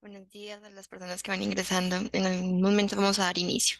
Buenos días a las personas que van ingresando. En un momento vamos a dar inicio.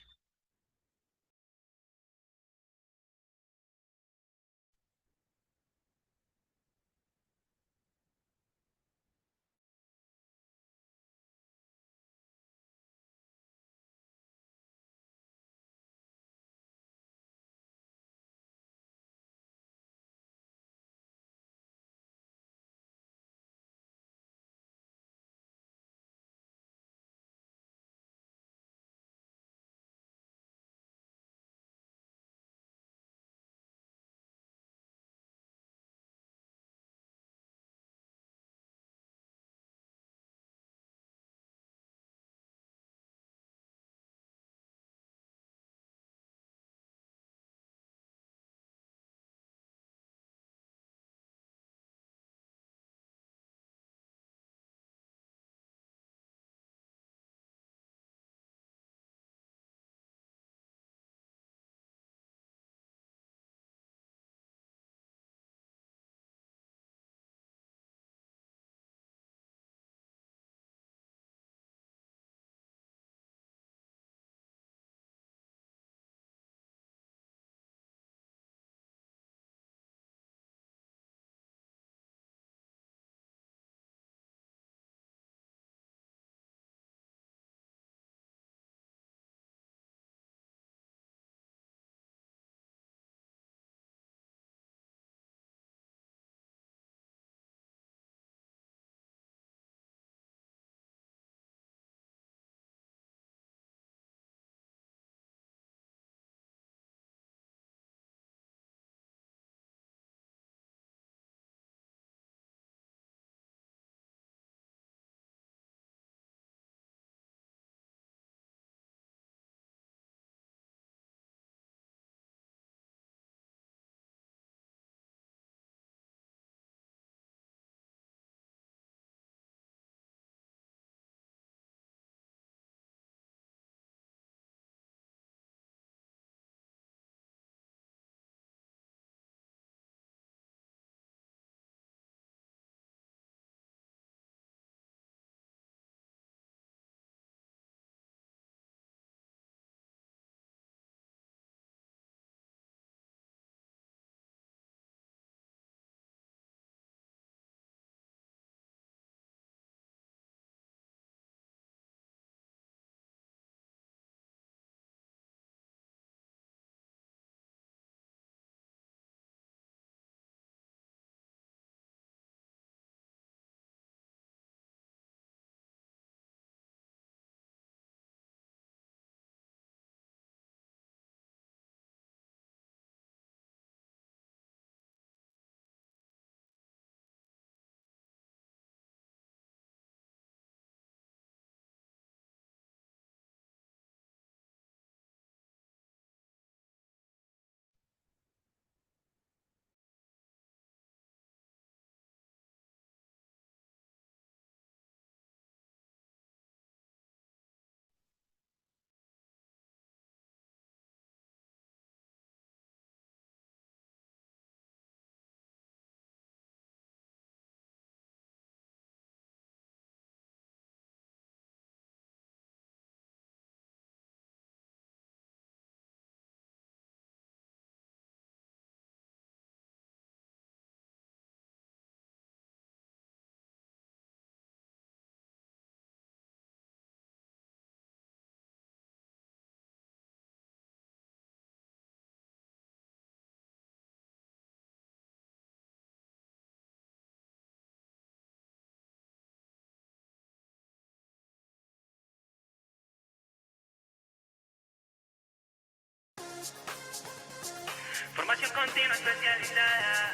Formación continua especializada.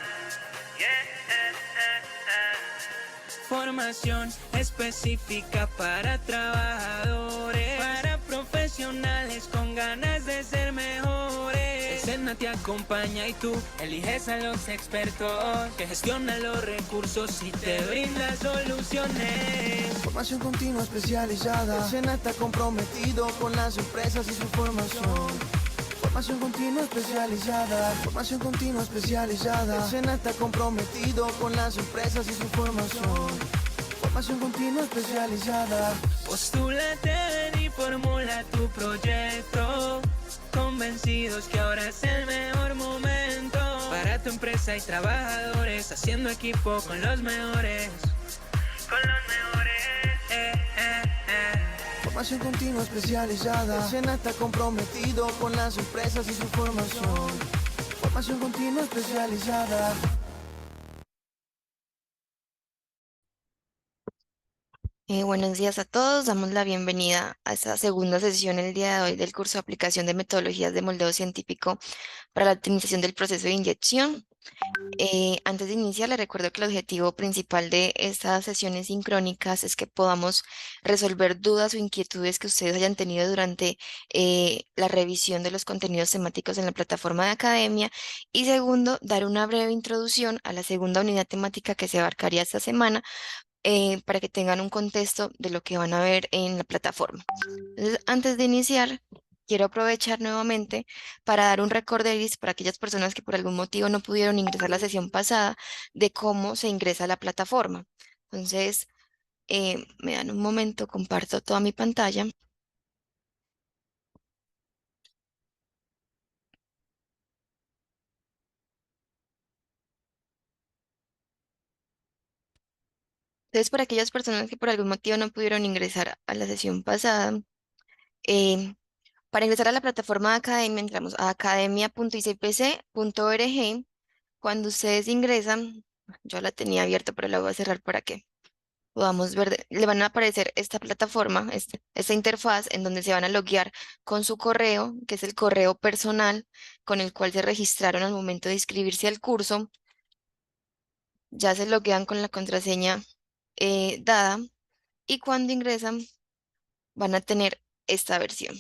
Formación específica para trabajadores, para profesionales con ganas de ser mejores. El SENA te acompaña y tú eliges a los expertos que gestionan los recursos y te brinda soluciones. Formación continua especializada. El SENA está comprometido con las empresas y su formación. Formación continua especializada. Formación continua especializada. El SENA está comprometido con las empresas y su formación. Formación continua especializada. Postúlate y formula tu proyecto. Convencidos que ahora es el mejor momento para tu empresa y trabajadores, haciendo equipo con los mejores. Con los mejores. Formación continua especializada. El SENA está comprometido con las empresas y su formación. Formación continua especializada. Buenos días a todos. Damos la bienvenida a esta segunda sesión el día de hoy del curso de aplicación de metodologías de moldeo científico para la optimización del proceso de inyección. Antes de iniciar, les recuerdo que el objetivo principal de estas sesiones sincrónicas es que podamos resolver dudas o inquietudes que ustedes hayan tenido durante la revisión de los contenidos temáticos en la plataforma de academia. Y segundo, dar una breve introducción a la segunda unidad temática que se abarcaría esta semana para que tengan un contexto de lo que van a ver en la plataforma. Entonces, antes de iniciar, quiero aprovechar nuevamente para dar un recorderis para aquellas personas que por algún motivo no pudieron ingresar a la sesión pasada de cómo se ingresa a la plataforma. Entonces, me dan un momento, comparto toda mi pantalla. Entonces, para aquellas personas que por algún motivo no pudieron ingresar a la sesión pasada, eh, para ingresar a la plataforma de academia, entramos a academia.icpc.org. Cuando ustedes ingresan, yo la tenía abierta, pero la voy a cerrar para que podamos ver, le van a aparecer esta plataforma, esta interfaz en donde se van a loguear con su correo, que es el correo personal con el cual se registraron al momento de inscribirse al curso. Ya se loguean con la contraseña dada y cuando ingresan van a tener esta versión.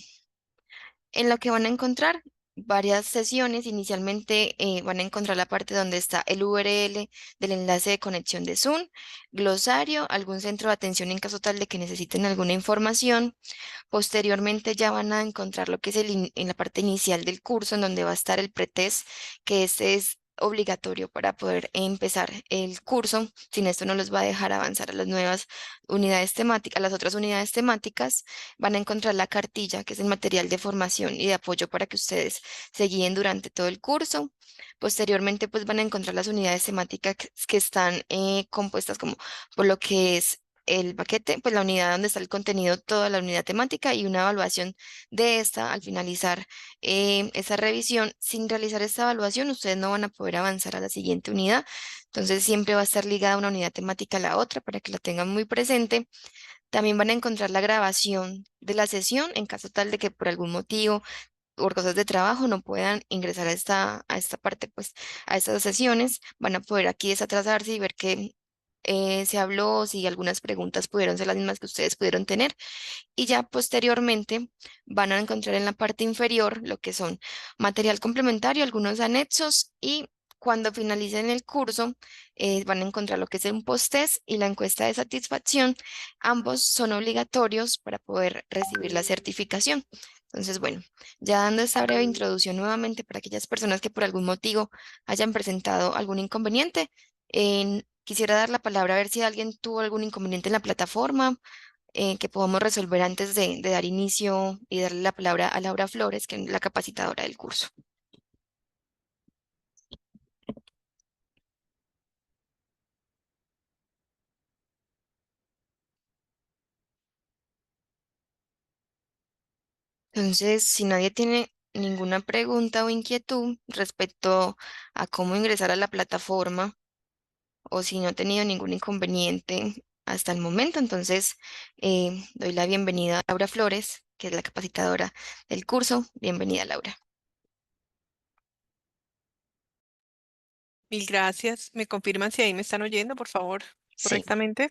En lo que van a encontrar varias sesiones. Inicialmente van a encontrar la parte donde está el URL del enlace de conexión de Zoom, glosario, algún centro de atención en caso tal de que necesiten alguna información. Posteriormente ya van a encontrar lo que es en la parte inicial del curso, en donde va a estar el pretest, que este es obligatorio para poder empezar el curso. Sin esto no los va a dejar avanzar a las nuevas unidades temáticas, a las otras unidades temáticas. Van a encontrar la cartilla, que es el material de formación y de apoyo para que ustedes se guíen durante todo el curso. Posteriormente, pues van a encontrar las unidades temáticas que están compuestas como por lo que es el paquete, pues la unidad donde está el contenido, toda la unidad temática y una evaluación de esta al finalizar esa revisión. Sin realizar esta evaluación, ustedes no van a poder avanzar a la siguiente unidad. Entonces, siempre va a estar ligada una unidad temática a la otra para que la tengan muy presente. También van a encontrar la grabación de la sesión en caso tal de que por algún motivo por cosas de trabajo no puedan ingresar a esta parte, pues a estas sesiones. Van a poder aquí desatrasarse y ver qué se habló, si algunas preguntas pudieron ser las mismas que ustedes pudieron tener. Y ya posteriormente van a encontrar en la parte inferior lo que son material complementario, algunos anexos y cuando finalicen el curso van a encontrar lo que es un post-test y la encuesta de satisfacción. Ambos son obligatorios para poder recibir la certificación. Entonces, bueno, ya dando esta breve introducción nuevamente para aquellas personas que por algún motivo hayan presentado algún inconveniente, quisiera dar la palabra a ver si alguien tuvo algún inconveniente en la plataforma que podamos resolver antes de dar inicio y darle la palabra a Laura Flores, que es la capacitadora del curso. Entonces, si nadie tiene ninguna pregunta o inquietud respecto a cómo ingresar a la plataforma o si no ha tenido ningún inconveniente hasta el momento, entonces doy la bienvenida a Laura Flores, que es la capacitadora del curso. Bienvenida, Laura. Mil gracias. ¿Me confirman si ahí me están oyendo, por favor, Sí. correctamente?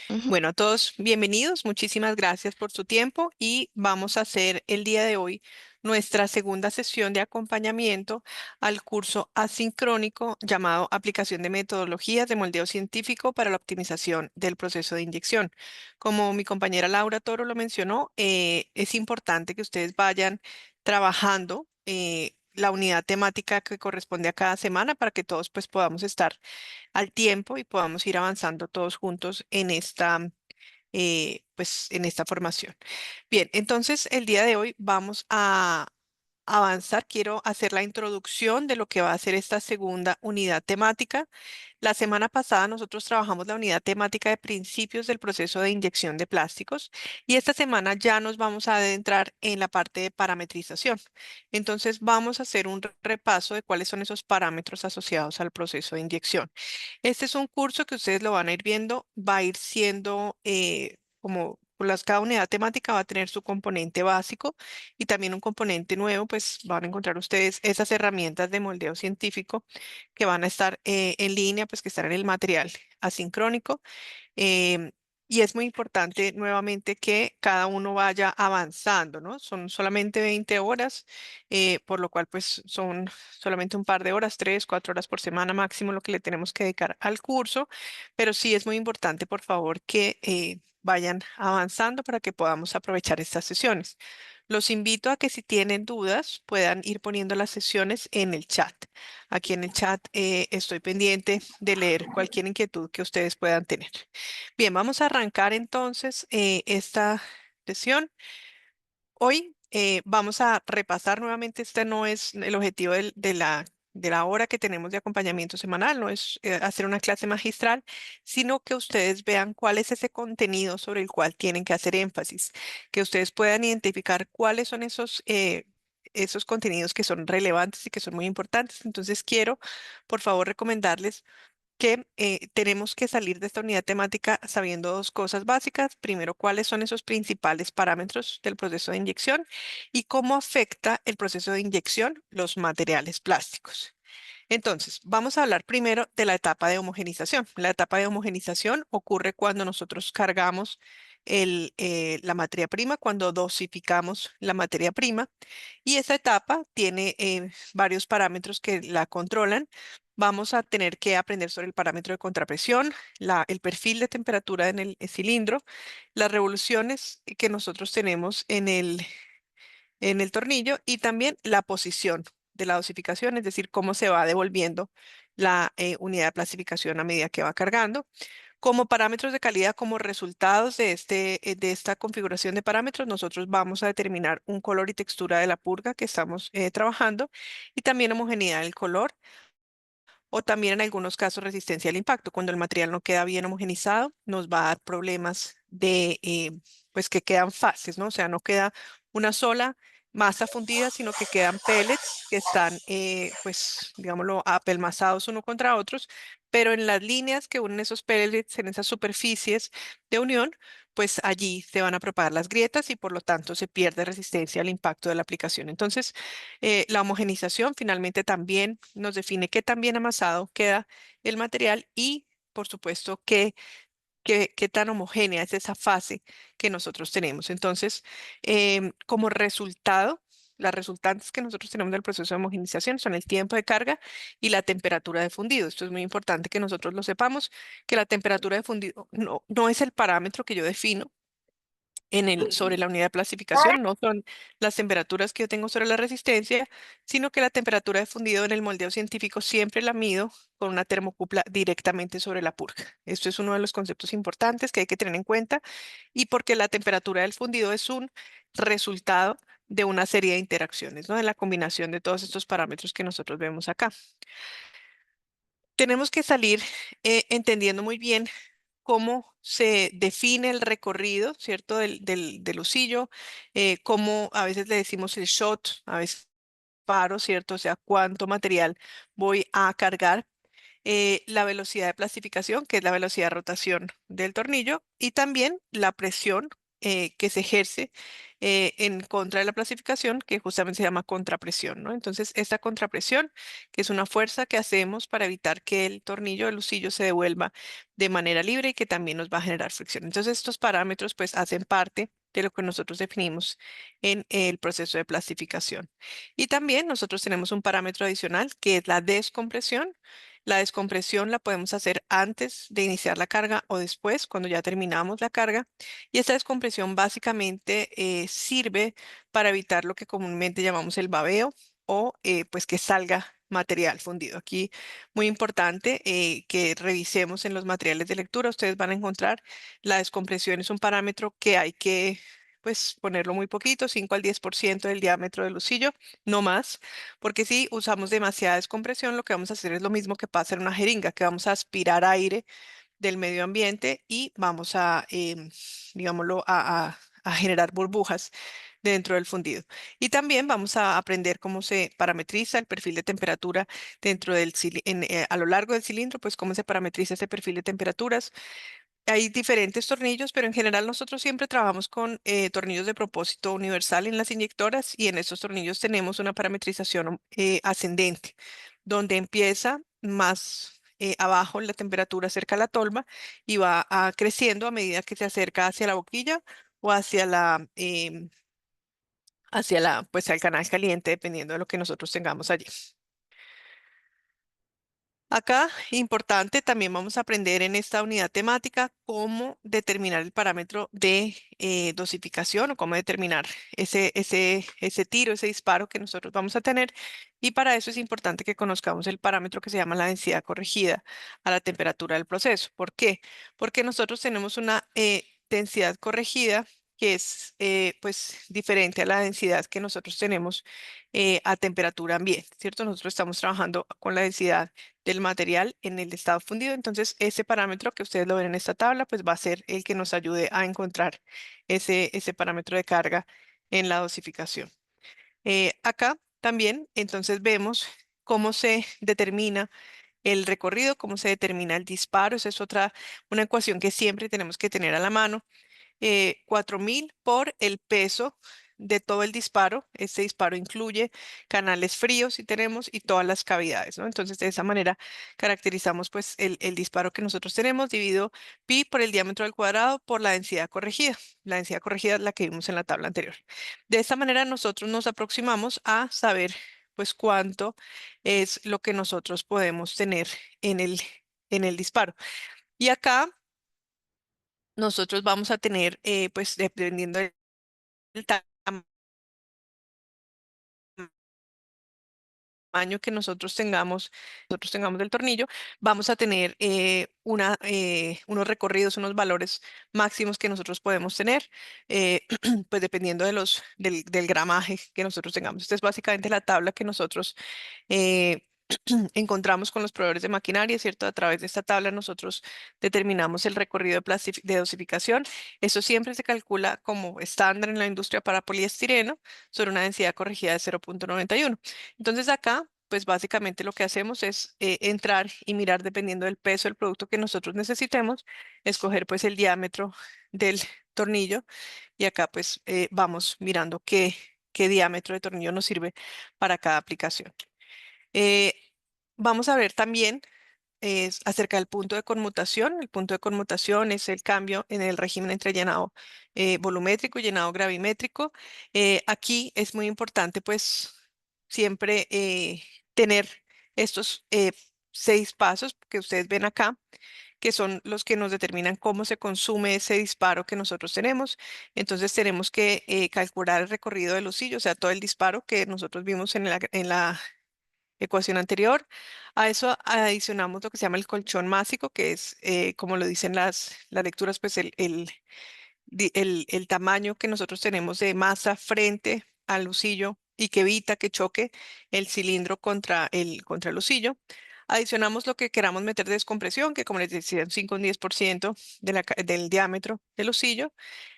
Ujú. Bueno, a todos bienvenidos. Muchísimas gracias por su tiempo y vamos a hacer el día de hoy nuestra segunda sesión de acompañamiento al curso asincrónico llamado Aplicación de Metodologías de Moldeo Científico para la Optimización del Proceso de Inyección. Como mi compañera Laura Toro lo mencionó, es importante que ustedes vayan trabajando la unidad temática que corresponde a cada semana para que todos pues podamos estar al tiempo y podamos ir avanzando todos juntos en pues en esta formación. Bien, entonces el día de hoy vamos a avanzar. Quiero hacer la introducción de lo que va a ser esta segunda unidad temática. La semana pasada nosotros trabajamos la unidad temática de principios del proceso de inyección de plásticos y esta semana ya nos vamos a adentrar en la parte de parametrización. Entonces vamos a hacer un repaso de cuáles son esos parámetros asociados al proceso de inyección. Este es un curso que ustedes lo van a ir viendo, va a ir siendo como cada unidad temática va a tener su componente básico y también un componente nuevo, pues van a encontrar ustedes esas herramientas de moldeo científico que van a estar en línea, pues que están en el material asincrónico. Em, y es muy importante nuevamente que cada uno vaya avanzando, ¿no? Son solamente 20 horas, por lo cual pues son solamente un par de horas, 3, 4 horas por semana máximo lo que le tenemos que dedicar al curso, pero sí es muy importante, por favor, que vayan avanzando para que podamos aprovechar estas sesiones. Los invito a que si tienen dudas puedan ir poniendo las sesiones en el chat. Aquí en el chat estoy pendiente de leer cualquier inquietud que ustedes puedan tener. Bien, vamos a arrancar entonces esta sesión. Hoy vamos a repasar nuevamente, este no es el objetivo de la hora que tenemos de acompañamiento semanal, no es hacer una clase magistral, sino que ustedes vean cuál es ese contenido sobre el cual tienen que hacer énfasis, que ustedes puedan identificar cuáles son esos contenidos que son relevantes y que son muy importantes. Entonces quiero, por favor, recomendarles que tenemos que salir de esta unidad temática sabiendo dos cosas básicas. Primero, cuáles son esos principales parámetros del proceso de inyección y cómo afecta el proceso de inyección los materiales plásticos. Entonces, vamos a hablar primero de la etapa de homogenización. La etapa de homogenización ocurre cuando nosotros cargamos la materia prima, cuando dosificamos la materia prima. Y esa etapa tiene varios parámetros que la controlan. Vamos a tener que aprender sobre el parámetro de contrapresión, el perfil de temperatura en el cilindro, las revoluciones que nosotros tenemos en el tornillo y también la posición de la dosificación, es decir, cómo se va devolviendo la unidad de clasificación a medida que va cargando. Como parámetros de calidad, como resultados de esta configuración de parámetros, nosotros vamos a determinar un color y textura de la purga que estamos trabajando y también homogeneidad del color o también en algunos casos resistencia al impacto. Cuando el material no queda bien homogenizado, nos va a dar problemas pues que quedan fases, ¿no? O sea, no queda una sola masa fundida, sino que quedan pellets que están, pues, digámoslo, apelmazados uno contra otros, pero en las líneas que unen esos pellets, en esas superficies de unión, pues allí se van a propagar las grietas y por lo tanto se pierde resistencia al impacto de la aplicación. Entonces, la homogenización finalmente también nos define qué tan bien amasado queda el material y, por supuesto, qué tan homogénea es esa fase que nosotros tenemos. Entonces, como resultado, las resultantes que nosotros tenemos del proceso de homogenización son el tiempo de carga y la temperatura de fundido. Esto es muy importante que nosotros lo sepamos, que la temperatura de fundido no es el parámetro que yo defino sobre la unidad de clasificación, no son las temperaturas que yo tengo sobre la resistencia, sino que la temperatura de fundido en el moldeo científico siempre la mido con una termocupla directamente sobre la purga. Esto es uno de los conceptos importantes que hay que tener en cuenta y porque la temperatura del fundido es un resultado de una serie de interacciones, ¿no? De la combinación de todos estos parámetros que nosotros vemos acá. Tenemos que salir entendiendo muy bien cómo se define el recorrido, ¿cierto? Del husillo, cómo a veces le decimos el shot, a veces paro, ¿cierto? O sea, cuánto material voy a cargar, la velocidad de plastificación, que es la velocidad de rotación del tornillo, y también la presión que se ejerce en contra de la plastificación, que justamente se llama contrapresión, ¿no? Entonces, esta contrapresión, que es una fuerza que hacemos para evitar que el tornillo, el lucillo, se devuelva de manera libre y que también nos va a generar fricción. Entonces, estos parámetros, pues, hacen parte de lo que nosotros definimos en el proceso de plastificación. Y también nosotros tenemos un parámetro adicional que es la descompresión. La descompresión la podemos hacer antes de iniciar la carga o después, cuando ya terminamos la carga. Y esta descompresión básicamente sirve para evitar lo que comúnmente llamamos el babeo o pues que salga material fundido. Aquí muy importante que revisemos en los materiales de lectura. Ustedes van a encontrar la descompresión es un parámetro que hay que pues ponerlo muy poquito, 5 al 10% del diámetro del lucillo, no más, porque si usamos demasiada descompresión, lo que vamos a hacer es lo mismo que pasa en una jeringa, que vamos a aspirar aire del medio ambiente y vamos a, digámoslo, a generar burbujas dentro del fundido. Y también vamos a aprender cómo se parametriza el perfil de temperatura dentro a lo largo del cilindro, pues cómo se parametriza ese perfil de temperaturas. Hay diferentes tornillos, pero en general nosotros siempre trabajamos con tornillos de propósito universal en las inyectoras y en estos tornillos tenemos una parametrización ascendente, donde empieza más abajo la temperatura cerca a la tolva y va creciendo a medida que se acerca hacia la boquilla o pues al canal caliente, dependiendo de lo que nosotros tengamos allí. Acá, importante, también vamos a aprender en esta unidad temática cómo determinar el parámetro de dosificación o cómo determinar ese tiro, ese disparo que nosotros vamos a tener. Y para eso es importante que conozcamos el parámetro que se llama la densidad corregida a la temperatura del proceso. ¿Por qué? Porque nosotros tenemos una densidad corregida que es pues diferente a la densidad que nosotros tenemos a temperatura ambiente, ¿cierto? Nosotros estamos trabajando con la densidad del material en el estado fundido. Entonces, ese parámetro que ustedes lo ven en esta tabla, pues va a ser el que nos ayude a encontrar ese parámetro de carga en la dosificación. Acá también, entonces, vemos cómo se determina el recorrido, cómo se determina el disparo. Esa es una ecuación que siempre tenemos que tener a la mano. 4.000 por el peso de todo el disparo. Este disparo incluye canales fríos si tenemos y todas las cavidades, ¿no? Entonces, de esa manera caracterizamos pues el disparo que nosotros tenemos, dividido pi por el diámetro al cuadrado por la densidad corregida. La densidad corregida es la que vimos en la tabla anterior. De esta manera nosotros nos aproximamos a saber pues cuánto es lo que nosotros podemos tener en el disparo. Y acá nosotros vamos a tener, pues dependiendo del tamaño que nosotros tengamos del tornillo, vamos a tener unos recorridos, unos valores máximos que nosotros podemos tener, pues dependiendo del gramaje que nosotros tengamos. Esta es básicamente la tabla que nosotros eh, encontramos con los proveedores de maquinaria, ¿cierto? A través de esta tabla nosotros determinamos el recorrido de dosificación. Eso siempre se calcula como estándar en la industria para poliestireno sobre una densidad corregida de 0.91. Entonces acá, pues básicamente lo que hacemos es entrar y mirar dependiendo del peso del producto que nosotros necesitemos, escoger pues el diámetro del tornillo y acá pues vamos mirando qué diámetro de tornillo nos sirve para cada aplicación. Eh, Vamos a ver también acerca del punto de conmutación. El punto de conmutación es el cambio en el régimen entre llenado volumétrico y llenado gravimétrico. Aquí es muy importante, pues, siempre tener estos 6 pasos que ustedes ven acá, que son los que nos determinan cómo se consume ese disparo que nosotros tenemos. Entonces tenemos que calcular el recorrido del lucillo, o sea, todo el disparo que nosotros vimos en la ecuación anterior. A eso adicionamos lo que se llama el colchón másico, que es, como lo dicen las lecturas, pues el tamaño que nosotros tenemos de masa frente al lucillo y que evita que choque el cilindro contra el lucillo. Adicionamos lo que queramos meter de descompresión, que como les decía, un 5 o un 10% del diámetro del lucillo.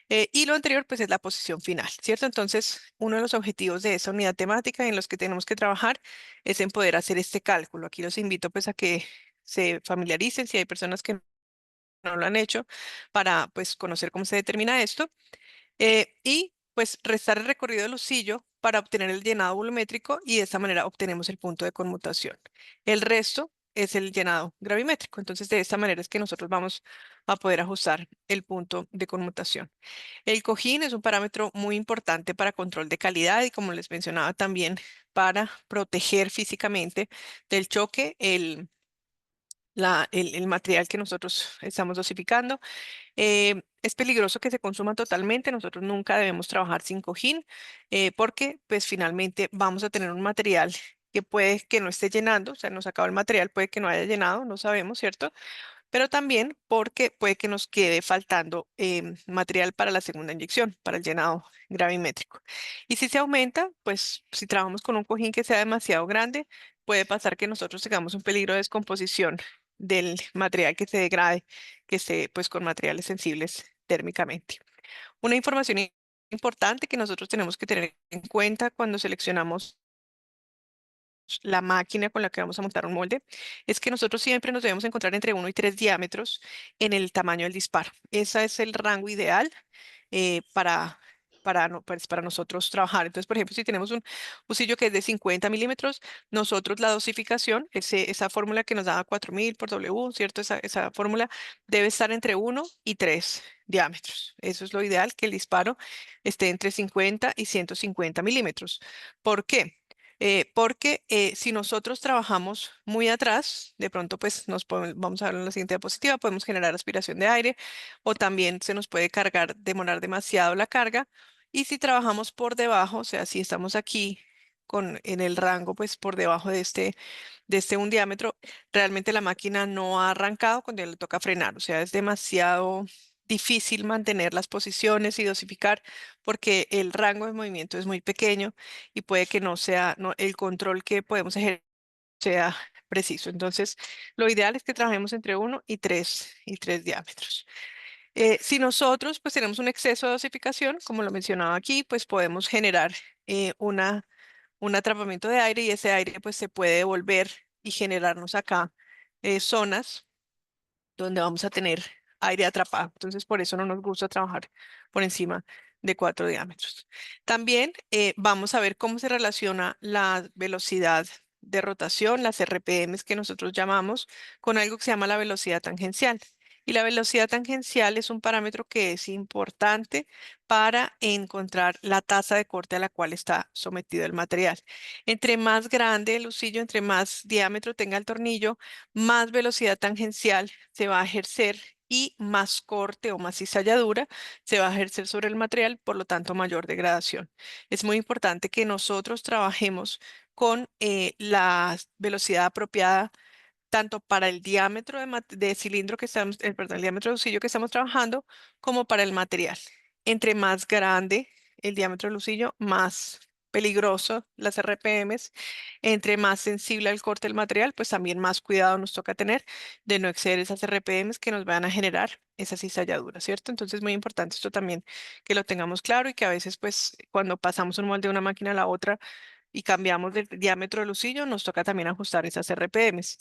Y lo anterior, pues, es la posición final, ¿cierto? Entonces, uno de los objetivos de esa unidad temática en los que tenemos que trabajar es en poder hacer este cálculo. Aquí los invito, pues, a que se familiaricen si hay personas que no lo han hecho para, pues, conocer cómo se determina esto. Y, pues, restar el recorrido del lucillo para obtener el llenado volumétrico y de esta manera obtenemos el punto de conmutación. El resto es el llenado gravimétrico. Entonces, de esta manera es que nosotros vamos a poder ajustar el punto de conmutación. El cojín es un parámetro muy importante para control de calidad y como les mencionaba también proteger físicamente del choque el material que nosotros estamos dosificando. es peligroso que se consuma totalmente. Nosotros nunca debemos trabajar sin cojín porque pues finalmente vamos a tener un material que puede que no esté llenando, o sea, nos acaba el material, puede que no haya llenado, no sabemos, ¿cierto? Pero también porque puede que nos quede faltando material para la segunda inyección, para el llenado gravimétrico. Y si se aumenta, pues si trabajamos con un cojín que sea demasiado grande, puede pasar que nosotros tengamos un peligro de descomposición del material que se degrade, que esté pues con materiales sensibles térmicamente. Una información importante que nosotros tenemos que tener en cuenta cuando seleccionamos la máquina con la que vamos a montar un molde, es que nosotros siempre nos debemos encontrar entre 1 y 3 diámetros en el tamaño del disparo. Ese es el rango ideal pues, para nosotros trabajar. Entonces, por ejemplo, si tenemos un fusillo que es de 50 milímetros, nosotros la dosificación, esa fórmula que nos da 4000 por W, ¿cierto? Esa fórmula debe estar entre 1 y 3 diámetros. Eso es lo ideal, que el disparo esté entre 50 y 150 milímetros. ¿Por qué? Porque si nosotros trabajamos muy atrás, de pronto pues vamos a ver en la siguiente diapositiva, podemos generar aspiración de aire o también se nos puede demorar demasiado la carga. Y si trabajamos por debajo, o sea, si estamos aquí en el rango pues por debajo de este 1 diámetro, realmente la máquina no ha arrancado cuando ya le toca frenar, o sea, es demasiado difícil mantener las posiciones y dosificar porque el rango de movimiento es muy pequeño y puede que el control que podemos ejercer sea preciso. Entonces, lo ideal es que trabajemos entre 1 y 3 diámetros. Si nosotros pues tenemos un exceso de dosificación, como lo mencionaba aquí, pues podemos generar un atrapamiento de aire y ese aire pues se puede devolver y generarnos acá zonas donde vamos a tener aire atrapado. Entonces, por eso no nos gusta trabajar por encima de 4 diámetros. También vamos a ver cómo se relaciona la velocidad de rotación, las RPMs que nosotros llamamos, con algo que se llama la velocidad tangencial. Y la velocidad tangencial es un parámetro que es importante para encontrar la tasa de corte a la cual está sometido el material. Entre más grande el lucillo, entre más diámetro tenga el tornillo, más velocidad tangencial se va a ejercer y más corte o más cizalladura se va a ejercer sobre el material, por lo tanto mayor degradación. Es muy importante que nosotros trabajemos con la velocidad apropiada tanto para el diámetro de cilindro que estamos, perdón, el diámetro de lucillo que estamos trabajando, como para el material. Entre más grande el diámetro del lucillo, más peligroso las RPMs. Entre más sensible al corte del material, pues también más cuidado nos toca tener de no exceder esas RPMs que nos van a generar esa cizalladura, ¿cierto? Entonces es muy importante esto también que lo tengamos claro y que a veces pues cuando pasamos un molde de una máquina a la otra y cambiamos de diámetro del lucillo, nos toca también ajustar esas RPMs.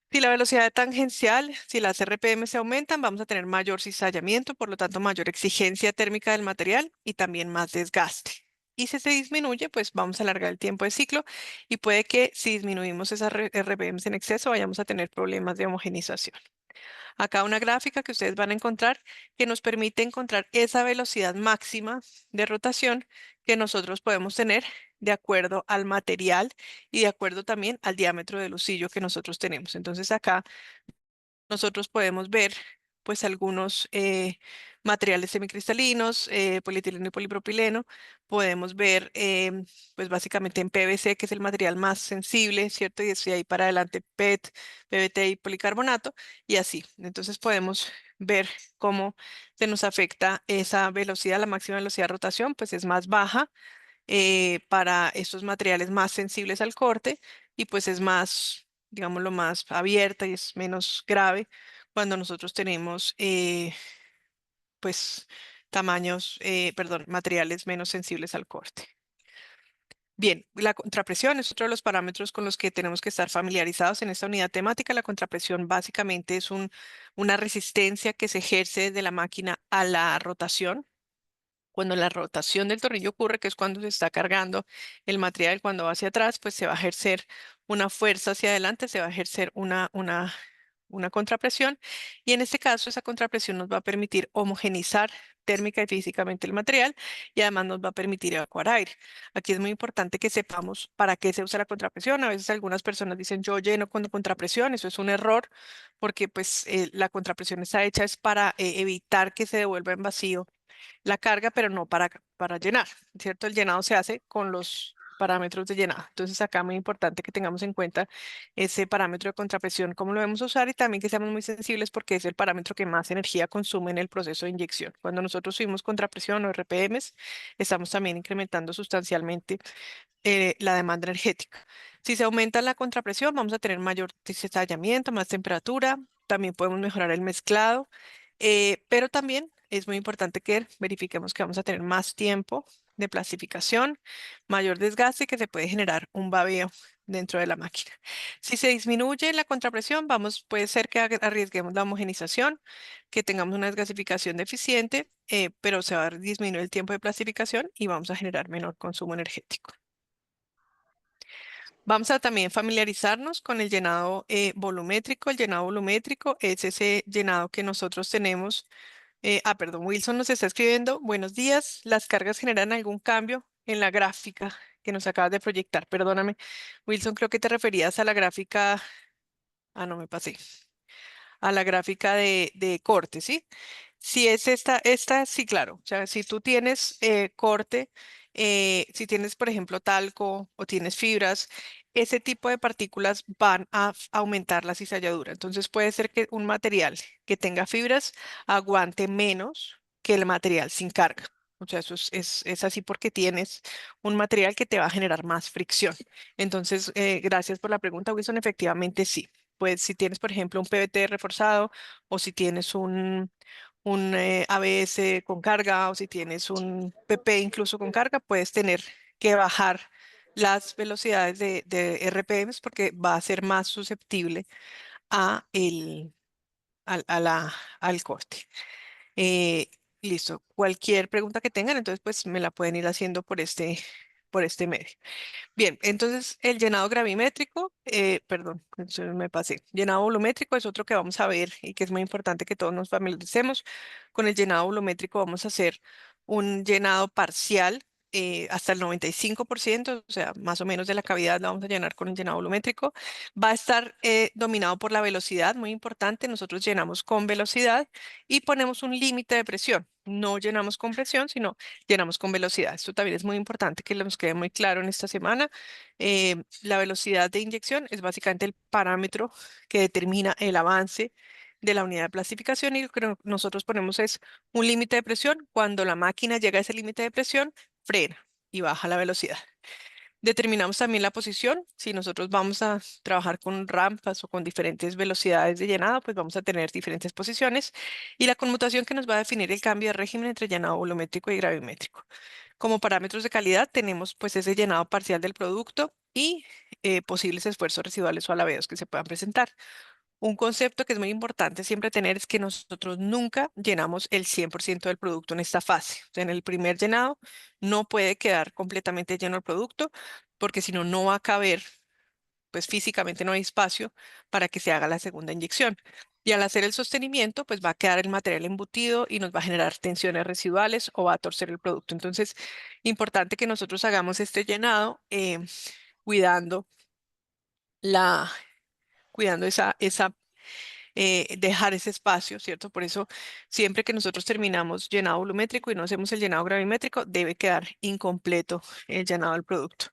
Si la velocidad tangencial, si las RPM se aumentan, vamos a tener mayor cizallamiento, por lo tanto mayor exigencia térmica del material y también más desgaste. Y si se disminuye, pues vamos a alargar el tiempo de ciclo y puede que si disminuimos esas RPMs en exceso, vayamos a tener problemas de homogenización. Acá una gráfica que ustedes van a encontrar que nos permite encontrar esa velocidad máxima de rotación que nosotros podemos tener de acuerdo al material y de acuerdo también al diámetro del lucillo que nosotros tenemos. Entonces acá nosotros podemos ver pues algunos materiales semicristalinos, polietileno y polipropileno. Podemos ver pues básicamente en PVC, que es el material más sensible, ¿cierto? Y de ahí para adelante PET, PBT y policarbonato y así. Entonces podemos ver cómo se nos afecta esa velocidad, la máxima velocidad de rotación, pues es más baja para estos materiales más sensibles al corte y pues es más, digámoslo, más abierta y es menos grave cuando nosotros tenemos pues perdón, materiales menos sensibles al corte. Bien, la contrapresión es otro de los parámetros con los que tenemos que estar familiarizados en esta unidad temática. La contrapresión básicamente es una resistencia que se ejerce de la máquina a la rotación. Cuando la rotación del tornillo ocurre, que es cuando se está cargando el material, cuando va hacia atrás, pues se va a ejercer una fuerza hacia adelante, se va a ejercer una contrapresión. Y en este caso, esa contrapresión nos va a permitir homogenizar térmica y físicamente el material y además nos va a permitir evacuar aire. Aquí es muy importante que sepamos para qué se usa la contrapresión. A veces algunas personas dicen yo lleno con contrapresión, eso es un error porque pues la contrapresión está hecha es para evitar que se devuelva en vacío la carga, pero no para llenar, ¿cierto? El llenado se hace con los parámetros de llenado. Entonces acá muy importante que tengamos en cuenta ese parámetro de contrapresión, cómo lo debemos usar y también que seamos muy sensibles porque es el parámetro que más energía consume en el proceso de inyección. Cuando nosotros subimos contrapresión o RPMs, estamos también incrementando sustancialmente la demanda energética. Si se aumenta la contrapresión, vamos a tener mayor cizallamiento, más temperatura, también podemos mejorar el mezclado, pero también es muy importante que verifiquemos que vamos a tener más tiempo de plastificación, mayor desgaste y que se puede generar un babeo dentro de la máquina. Si se disminuye la contrapresión, puede ser que arriesguemos la homogenización, que tengamos una desgasificación deficiente, pero se va a disminuir el tiempo de plastificación y vamos a generar menor consumo energético. Vamos a también familiarizarnos con el llenado volumétrico. El llenado volumétrico es ese llenado que nosotros tenemos. Perdón, Wilson nos está escribiendo. Buenos días. ¿Las cargas generan algún cambio en la gráfica que nos acabas de proyectar? Perdóname. Wilson, creo que te referías a la gráfica. Ah, no, me pasé. A la gráfica de corte, ¿sí? Si es esta sí, claro. O sea, si tú tienes corte, si tienes, por ejemplo, talco o tienes fibras, ese tipo de partículas van a aumentar la cizalladura. Entonces puede ser que un material que tenga fibras aguante menos que el material sin carga. O sea, eso es así porque tienes un material que te va a generar más fricción. Entonces, gracias por la pregunta, Wilson. Efectivamente, sí. Pues si tienes, por ejemplo, un PVT reforzado o si tienes un ABS con carga o si tienes un PP incluso con carga, puedes tener que bajar las velocidades de RPMs porque va a ser más susceptible a al corte. Eh, Listo. Cualquier pregunta que tengan, entonces pues me la pueden ir haciendo por este medio. Bien, entonces el llenado gravimétrico, perdón, me pasé. Llenado volumétrico es otro que vamos a ver y que es muy importante que todos nos familiaricemos. Con el llenado volumétrico vamos a hacer un llenado parcial hasta el 95%, o sea, más o menos de la cavidad la vamos a llenar con el llenado volumétrico. Va a estar dominado por la velocidad, muy importante. Nosotros llenamos con velocidad y ponemos un límite de presión. No llenamos con presión, sino llenamos con velocidad. Esto también es muy importante que nos quede muy claro en esta semana. La velocidad de inyección es básicamente el parámetro que determina el avance de la unidad de plastificación y lo que nosotros ponemos es un límite de presión. Cuando la máquina llega a ese límite de presión, frena y baja la velocidad. Determinamos también la posición. Si nosotros vamos a trabajar con rampas o con diferentes velocidades de llenado, pues vamos a tener diferentes posiciones. Y la conmutación que nos va a definir el cambio de régimen entre llenado volumétrico y gravimétrico. Como parámetros de calidad tenemos pues ese llenado parcial del producto y posibles esfuerzos residuales o alabeos que se puedan presentar. Un concepto que es muy importante siempre tener es que nosotros nunca llenamos el 100% del producto en esta fase. O sea, en el primer llenado no puede quedar completamente lleno el producto porque si no, no va a caber, pues físicamente no hay espacio para que se haga la segunda inyección. Y al hacer el sostenimiento, pues va a quedar el material embutido y nos va a generar tensiones residuales o va a torcer el producto. Entonces, importante que nosotros hagamos este llenado cuidando la, cuidando dejar ese espacio, ¿cierto? Por eso, siempre que nosotros terminamos llenado volumétrico y no hacemos el llenado gravimétrico, debe quedar incompleto el llenado del producto.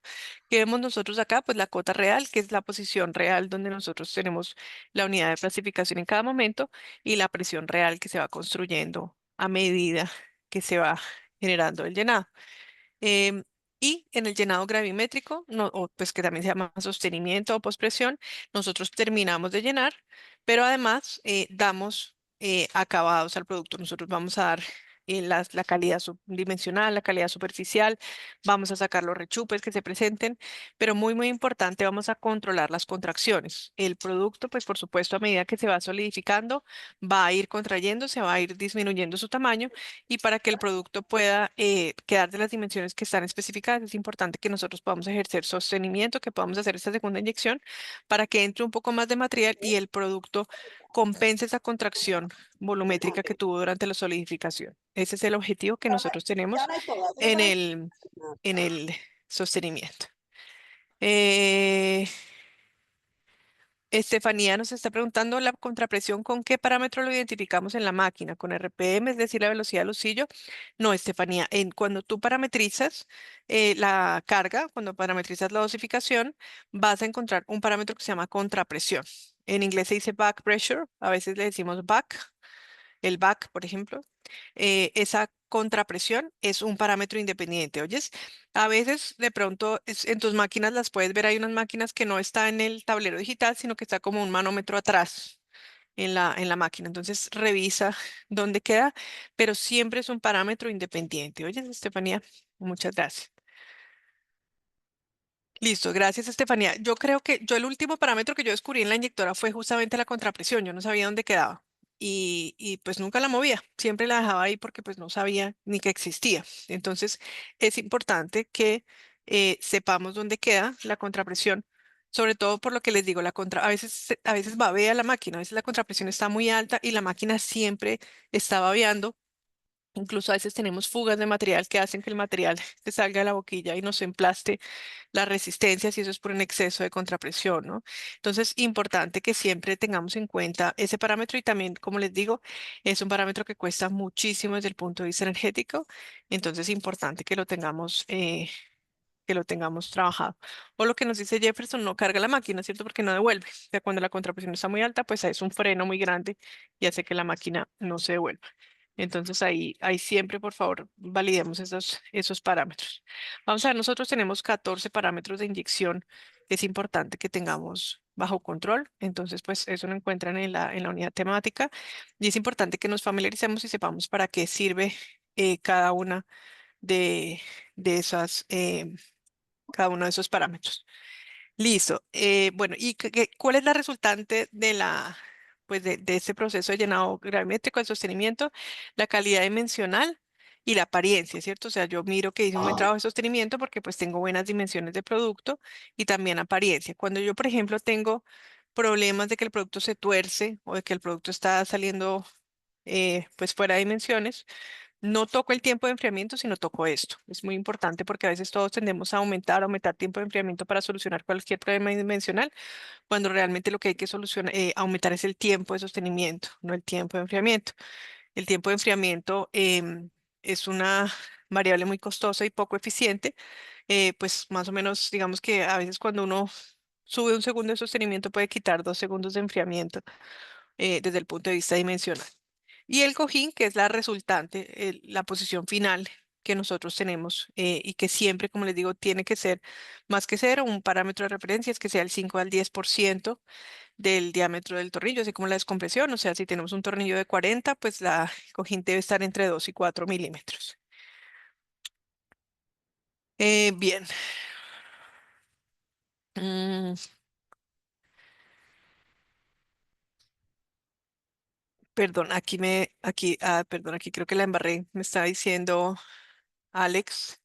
¿Qué vemos nosotros acá? Pues la cota real, que es la posición real donde nosotros tenemos la unidad de clasificación en cada momento y la presión real que se va construyendo a medida que se va generando el llenado. Em, y en el llenado gravimétrico, o pues que también se llama sostenimiento o pospresión, nosotros terminamos de llenar, pero además damos acabados al producto. Nosotros vamos a dar la calidad subdimensional, la calidad superficial, vamos a sacar los rechupes que se presenten, pero muy, muy importante, vamos a controlar las contracciones. El producto, pues por supuesto, a medida que se va solidificando, va a ir contrayéndose, va a ir disminuyendo su tamaño y para que el producto pueda quedar de las dimensiones que están especificadas, es importante que nosotros podamos ejercer sostenimiento, que podamos hacer esta segunda inyección para que entre un poco más de material y el producto compense esa contracción volumétrica que tuvo durante la solidificación. Ese es el objetivo que nosotros tenemos en el sostenimiento. Eh, Estefanía nos está preguntando la contrapresión, ¿con qué parámetro lo identificamos en la máquina? ¿Con RPM, es decir, la velocidad del oscillo? No, Estefanía, cuando tú parametrizas la carga, cuando parametrizas la dosificación, vas a encontrar un parámetro que se llama contrapresión. En inglés se dice back pressure, a veces le decimos back, el back, por ejemplo. Esa contrapresión es un parámetro independiente. Oyes, a veces de pronto en tus máquinas las puedes ver, hay unas máquinas que no está en el tablero digital, sino que está como un manómetro atrás en la máquina. Entonces revisa dónde queda, pero siempre es un parámetro independiente. Oyes, Estefanía, muchas gracias. Listo, gracias, Estefanía. Yo creo que yo el último parámetro que yo descubrí en la inyectora fue justamente la contrapresión. Yo no sabía dónde quedaba y pues nunca la movía. Siempre la dejaba ahí porque pues no sabía ni que existía. Entonces es importante que sepamos dónde queda la contrapresión, sobre todo por lo que les digo, a veces babea la máquina, a veces la contrapresión está muy alta y la máquina siempre está babeando. Incluso a veces tenemos fugas de material que hacen que el material se salga de la boquilla y nos emplaste las resistencias y eso es por un exceso de contrapresión, ¿no? Entonces, importante que siempre tengamos en cuenta ese parámetro y también, como les digo, es un parámetro que cuesta muchísimo desde el punto de vista energético, entonces importante que lo tengamos trabajado. O lo que nos dice Jefferson, no carga la máquina, ¿cierto? Porque no devuelve. O sea, cuando la contrapresión está muy alta, pues es un freno muy grande y hace que la máquina no se devuelva. Entonces ahí siempre, por favor, validemos esos parámetros. Vamos a ver, nosotros tenemos 14 parámetros de inyección que es importante que tengamos bajo control. Entonces, pues eso lo encuentran en la unidad temática y es importante que nos familiaricemos y sepamos para qué sirve cada una de, de esas, cada uno de esos parámetros. Listo. Bueno, ¿y cuál es la resultante pues de este proceso de llenado gravimétrico, el sostenimiento? La calidad dimensional y la apariencia, ¿cierto? O sea, yo miro que hice un buen trabajo de sostenimiento porque pues tengo buenas dimensiones de producto y también apariencia. Cuando yo, por ejemplo, tengo problemas de que el producto se tuerce o de que el producto está saliendo pues fuera de dimensiones, no toco el tiempo de enfriamiento, sino toco esto. Es muy importante porque a veces todos tendemos a aumentar tiempo de enfriamiento para solucionar cualquier problema dimensional, cuando realmente lo que hay que solucionar, aumentar es el tiempo de sostenimiento, no el tiempo de enfriamiento. El tiempo de enfriamiento es una variable muy costosa y poco eficiente, pues más o menos, digamos que a veces cuando uno sube un segundo de sostenimiento puede quitar 2 segundos de enfriamiento desde el punto de vista dimensional. Y el cojín, que es la resultante, la posición final que nosotros tenemos y que siempre, como les digo, tiene que ser más que cero, un parámetro de referencia es que sea el 5 al 10% del diámetro del tornillo, así como la descompresión. O sea, si tenemos un tornillo de 40, pues el cojín debe estar entre 2 y 4 milímetros. Bien. Mm, perdón, perdón, aquí creo que la embarré. Me está diciendo Alex.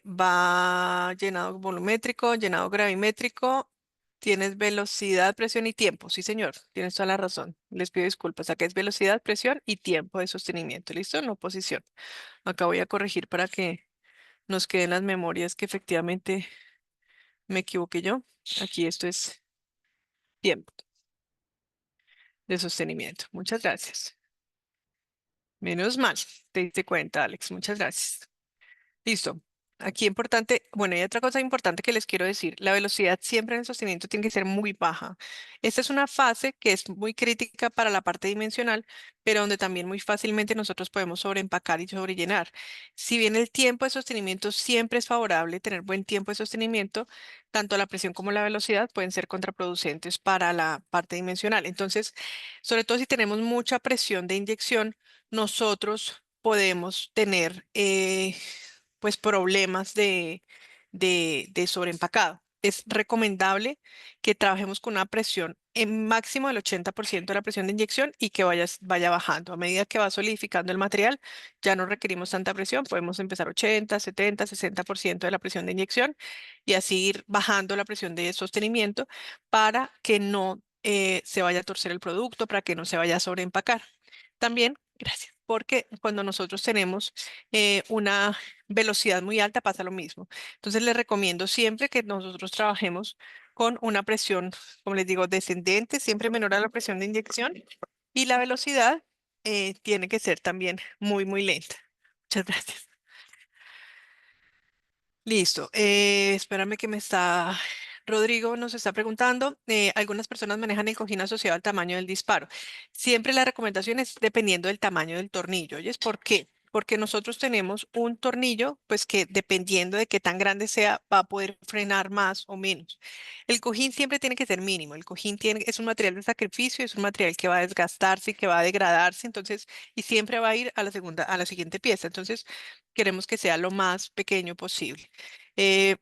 Va llenado volumétrico, llenado gravimétrico. Tienes velocidad, presión y tiempo. Sí, señor, tienes toda la razón. Les pido disculpas. Acá es velocidad, presión y tiempo de sostenimiento. ¿Listo? No posición. Acá voy a corregir para que nos queden las memorias que efectivamente me equivoqué yo. Aquí esto es tiempo de sostenimiento. Muchas gracias. Menos mal, te diste cuenta, Alex. Muchas gracias. Listo. Aquí importante, bueno, hay otra cosa importante que les quiero decir. La velocidad siempre en el sostenimiento tiene que ser muy baja. Esta es una fase que es muy crítica para la parte dimensional, pero donde también muy fácilmente nosotros podemos sobreempacar y sobrellenar. Si bien el tiempo de sostenimiento siempre es favorable, tener buen tiempo de sostenimiento, tanto la presión como la velocidad pueden ser contraproducentes para la parte dimensional. Entonces, sobre todo si tenemos mucha presión de inyección, nosotros podemos tener pues problemas de sobreempacado. Es recomendable que trabajemos con una presión en máximo del 80% de la presión de inyección y que vaya bajando. A medida que va solidificando el material, ya no requerimos tanta presión, podemos empezar 80, 70, 60% de la presión de inyección y así ir bajando la presión de sostenimiento para que no se vaya a torcer el producto, para que no se vaya a sobreempacar. También, gracias, porque cuando nosotros tenemos una velocidad muy alta pasa lo mismo. Entonces les recomiendo siempre que nosotros trabajemos con una presión, como les digo, descendente, siempre menor a la presión de inyección y la velocidad tiene que ser también muy, muy lenta. Muchas gracias. Listo. Espérame que me está... Rodrigo nos está preguntando, algunas personas manejan el cojín asociado al tamaño del disparo. Siempre la recomendación es dependiendo del tamaño del tornillo. ¿Oyes por qué? Porque nosotros tenemos un tornillo, pues que dependiendo de qué tan grande sea, va a poder frenar más o menos. El cojín siempre tiene que ser mínimo. El cojín es un material de sacrificio, es un material que va a desgastarse y que va a degradarse, entonces, y siempre va a ir a la segunda, a la siguiente pieza. Entonces, queremos que sea lo más pequeño posible. Eh,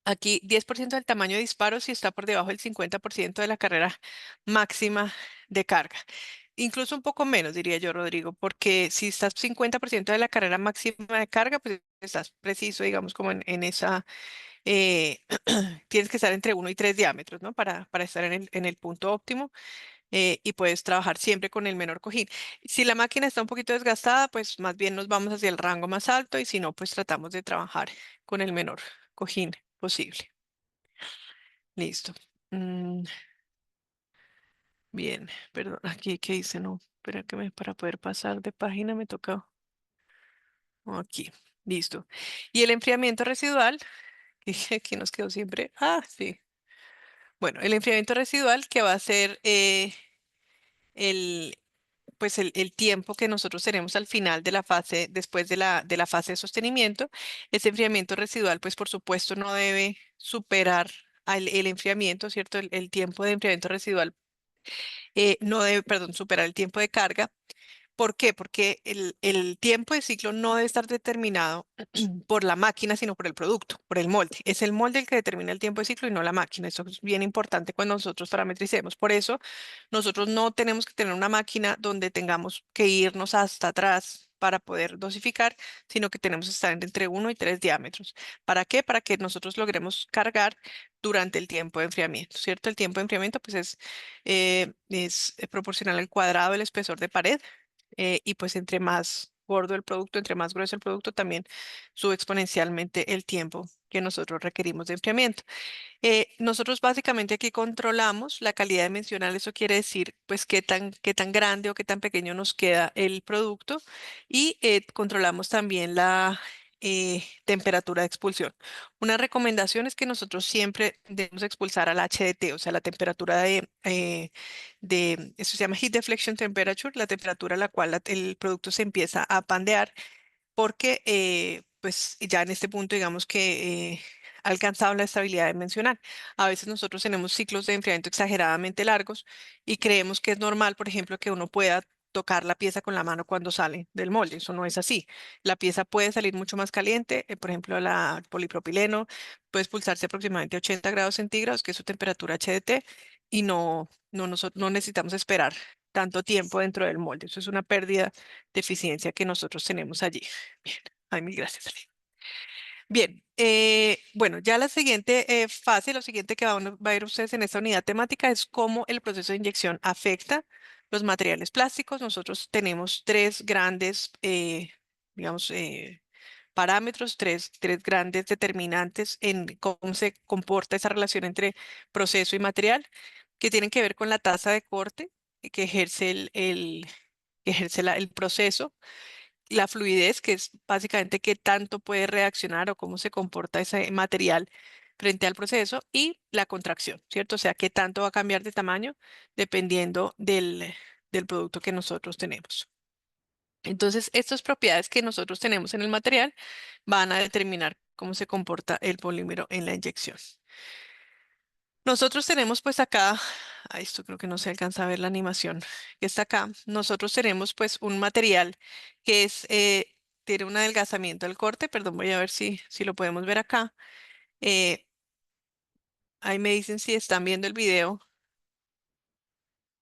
Aquí 10% del tamaño de disparo si está por debajo del 50% de la carrera máxima de carga. Incluso un poco menos, diría yo, Rodrigo, porque si estás 50% de la carrera máxima de carga, pues estás preciso, digamos, como en esa, eh, tienes que estar entre 1 y 3 diámetros, ¿no? Para estar en el punto óptimo y puedes trabajar siempre con el menor cojín. Si la máquina está un poquito desgastada, pues más bien nos vamos hacia el rango más alto y si no, pues tratamos de trabajar con el menor cojín posible. Listo. Mm, bien, perdón, aquí que dice no, espera que para poder pasar de página me toca aquí. Listo. Y el enfriamiento residual, que aquí nos quedó siempre. Ah, sí. Bueno, el enfriamiento residual que va a ser el, pues el tiempo que nosotros tenemos al final de la fase, después de la fase de sostenimiento, ese enfriamiento residual, pues por supuesto no debe superar el enfriamiento, ¿cierto? El tiempo de enfriamiento residual no debe, perdón, superar el tiempo de carga. ¿Por qué? Porque el tiempo de ciclo no debe estar determinado por la máquina, sino por el producto, por el molde. Es el molde el que determina el tiempo de ciclo y no la máquina. Eso es bien importante cuando nosotros parametricemos. Por eso, nosotros no tenemos que tener una máquina donde tengamos que irnos hasta atrás para poder dosificar, sino que tenemos que estar entre 1 y 3 diámetros. ¿Para qué? Para que nosotros logremos cargar durante el tiempo de enfriamiento, ¿cierto? El tiempo de enfriamiento, pues es proporcional al cuadrado del espesor de pared y pues entre más gordo el producto, entre más grueso el producto, también sube exponencialmente el tiempo que nosotros requerimos de enfriamiento. Nosotros básicamente aquí controlamos la calidad dimensional, eso quiere decir pues qué tan grande o qué tan pequeño nos queda el producto y controlamos también la temperatura de expulsión. Una recomendación es que nosotros siempre debemos expulsar al HDT, o sea, la temperatura eso se llama Heat Deflection Temperature, la temperatura a la cual el producto se empieza a pandear porque pues ya en este punto digamos que ha alcanzado la estabilidad dimensional. A veces nosotros tenemos ciclos de enfriamiento exageradamente largos y creemos que es normal, por ejemplo, que uno pueda tocar la pieza con la mano cuando sale del molde. Eso no es así. La pieza puede salir mucho más caliente, por ejemplo, la polipropileno puede expulsarse aproximadamente a 80 grados centígrados, que es su temperatura HDT, y no necesitamos esperar tanto tiempo dentro del molde. Eso es una pérdida de eficiencia que nosotros tenemos allí. Bien, ay, mil gracias, Ale. Bien, bueno, ya la siguiente fase, lo siguiente que va a ver ustedes en esta unidad temática es cómo el proceso de inyección afecta los materiales plásticos. Nosotros tenemos tres grandes, digamos, parámetros, tres grandes determinantes en cómo se comporta esa relación entre proceso y material, que tienen que ver con la tasa de corte que ejerce el proceso, la fluidez, que es básicamente qué tanto puede reaccionar o cómo se comporta ese material frente al proceso, y la contracción, ¿cierto? O sea, qué tanto va a cambiar de tamaño dependiendo del producto que nosotros tenemos. Entonces, estas propiedades que nosotros tenemos en el material van a determinar cómo se comporta el polímero en la inyección. Nosotros tenemos pues acá, esto creo que no se alcanza a ver la animación que está acá. Nosotros tenemos pues un material que tiene un adelgazamiento del corte, perdón, voy a ver si lo podemos ver acá. Eh, Ahí me dicen si están viendo el video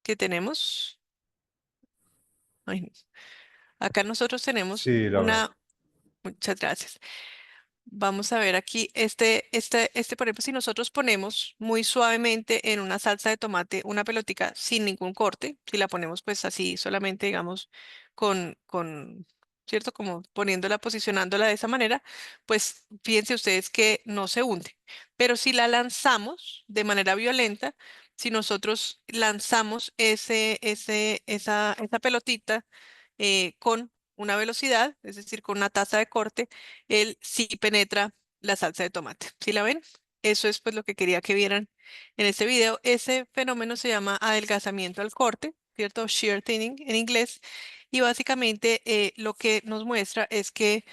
que tenemos. Ay, acá nosotros tenemos Sí, la veo. muchas gracias. Vamos a ver aquí, por ejemplo, si nosotros ponemos muy suavemente en una salsa de tomate una pelotica sin ningún corte, si la ponemos pues así solamente, digamos, ¿cierto? Como poniéndola, posicionándola de esa manera, pues fíjense ustedes que no se hunde. Pero si la lanzamos de manera violenta, si nosotros lanzamos esa pelotita con una velocidad, es decir, con una tasa de corte, él sí penetra la salsa de tomate. ¿Sí la ven? Eso es pues lo que quería que vieran en este video. Ese fenómeno se llama adelgazamiento al corte, ¿cierto? Shear thinning en inglés. Y básicamente lo que nos muestra es que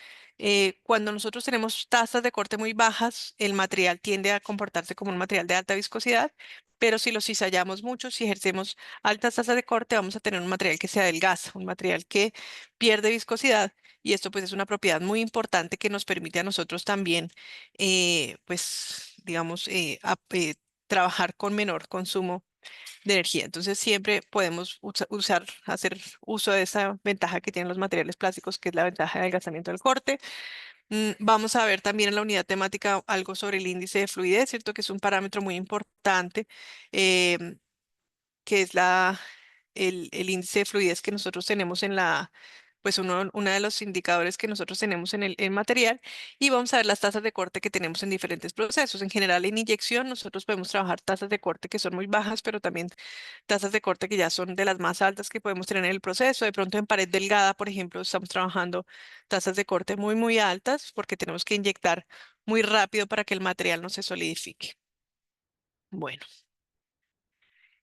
cuando nosotros tenemos tasas de corte muy bajas, el material tiende a comportarse como un material de alta viscosidad, pero si lo cizallamos mucho, si ejercemos altas tasas de corte, vamos a tener un material que se adelgaza, un material que pierde viscosidad. Y esto pues es una propiedad muy importante que nos permite a nosotros también, pues, digamos, trabajar con menor consumo de energía. Entonces siempre podemos hacer uso de esa ventaja que tienen los materiales plásticos, que es la ventaja de adelgazamiento del corte. Vamos a ver también en la unidad temática algo sobre el índice de fluidez, ¿cierto? Que es un parámetro muy importante, em, que es el índice de fluidez que nosotros tenemos pues uno de los indicadores que nosotros tenemos en el material, y vamos a ver las tasas de corte que tenemos en diferentes procesos. En general, en inyección, nosotros podemos trabajar tasas de corte que son muy bajas, pero también tasas de corte que ya son de las más altas que podemos tener en el proceso. De pronto en pared delgada, por ejemplo, estamos trabajando tasas de corte muy, muy altas porque tenemos que inyectar muy rápido para que el material no se solidifique. Bueno.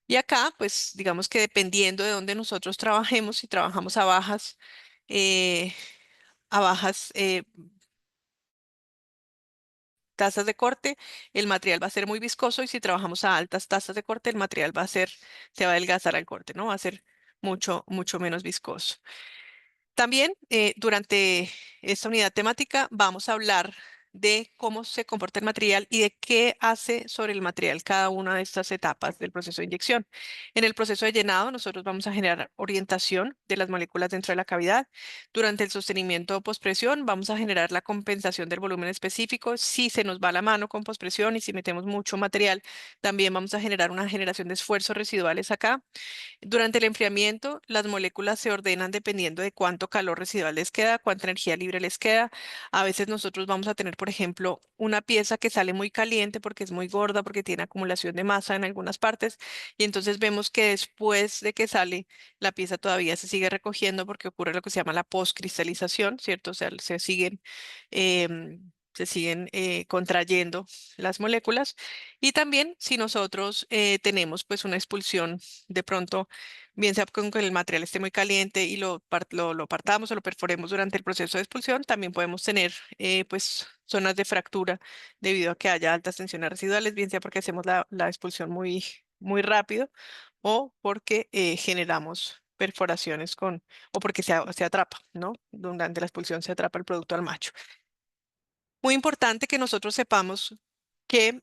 Y acá, pues digamos que dependiendo de dónde nosotros trabajemos, si trabajamos eh, a bajas tasas de corte, el material va a ser muy viscoso, y si trabajamos a altas tasas de corte, el material se va a adelgazar al corte, ¿no? Va a ser mucho, mucho menos viscoso. También durante esta unidad temática vamos a hablar de cómo se comporta el material y de qué hace sobre el material cada una de estas etapas del proceso de inyección. En el proceso de llenado, nosotros vamos a generar orientación de las moléculas dentro de la cavidad. Durante el sostenimiento o pospresión, vamos a generar la compensación del volumen específico. Si se nos va la mano con pospresión y si metemos mucho material, también vamos a generar una generación de esfuerzos residuales acá. Durante el enfriamiento, las moléculas se ordenan dependiendo de cuánto calor residual les queda, cuánta energía libre les queda. A veces nosotros vamos a tener, por ejemplo, una pieza que sale muy caliente porque es muy gorda, porque tiene acumulación de masa en algunas partes, y entonces vemos que después de que sale, la pieza todavía se sigue recogiendo porque ocurre lo que se llama la postcristalización, ¿cierto? O sea, se siguen contrayendo las moléculas. Y también si nosotros tenemos pues una expulsión de pronto, bien sea con que el material esté muy caliente y lo partamos o lo perforemos durante el proceso de expulsión, también podemos tener pues zonas de fractura debido a que haya altas tensiones residuales, bien sea porque hacemos la expulsión muy, muy rápido, o porque generamos perforaciones o porque se atrapa, ¿no? Durante la expulsión se atrapa el producto al macho. Muy importante que nosotros sepamos que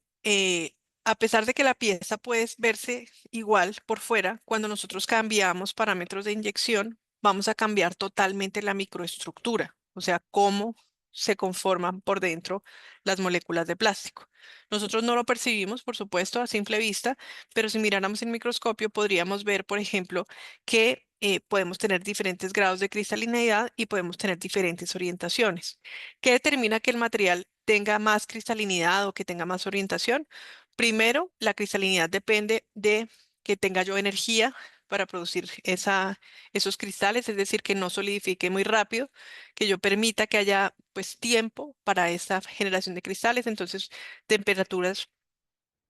a pesar de que la pieza puede verse igual por fuera, cuando nosotros cambiamos parámetros de inyección, vamos a cambiar totalmente la microestructura, o sea, cómo se conforman por dentro las moléculas de plástico. Nosotros no lo percibimos, por supuesto, a simple vista, pero si miráramos en microscopio podríamos ver, por ejemplo, que podemos tener diferentes grados de cristalinidad y podemos tener diferentes orientaciones. ¿Qué determina que el material tenga más cristalinidad o que tenga más orientación? Primero, la cristalinidad depende de que tenga yo energía para producir esos cristales, es decir, que no solidifique muy rápido, que yo permita que haya pues tiempo para esa generación de cristales. Entonces, temperaturas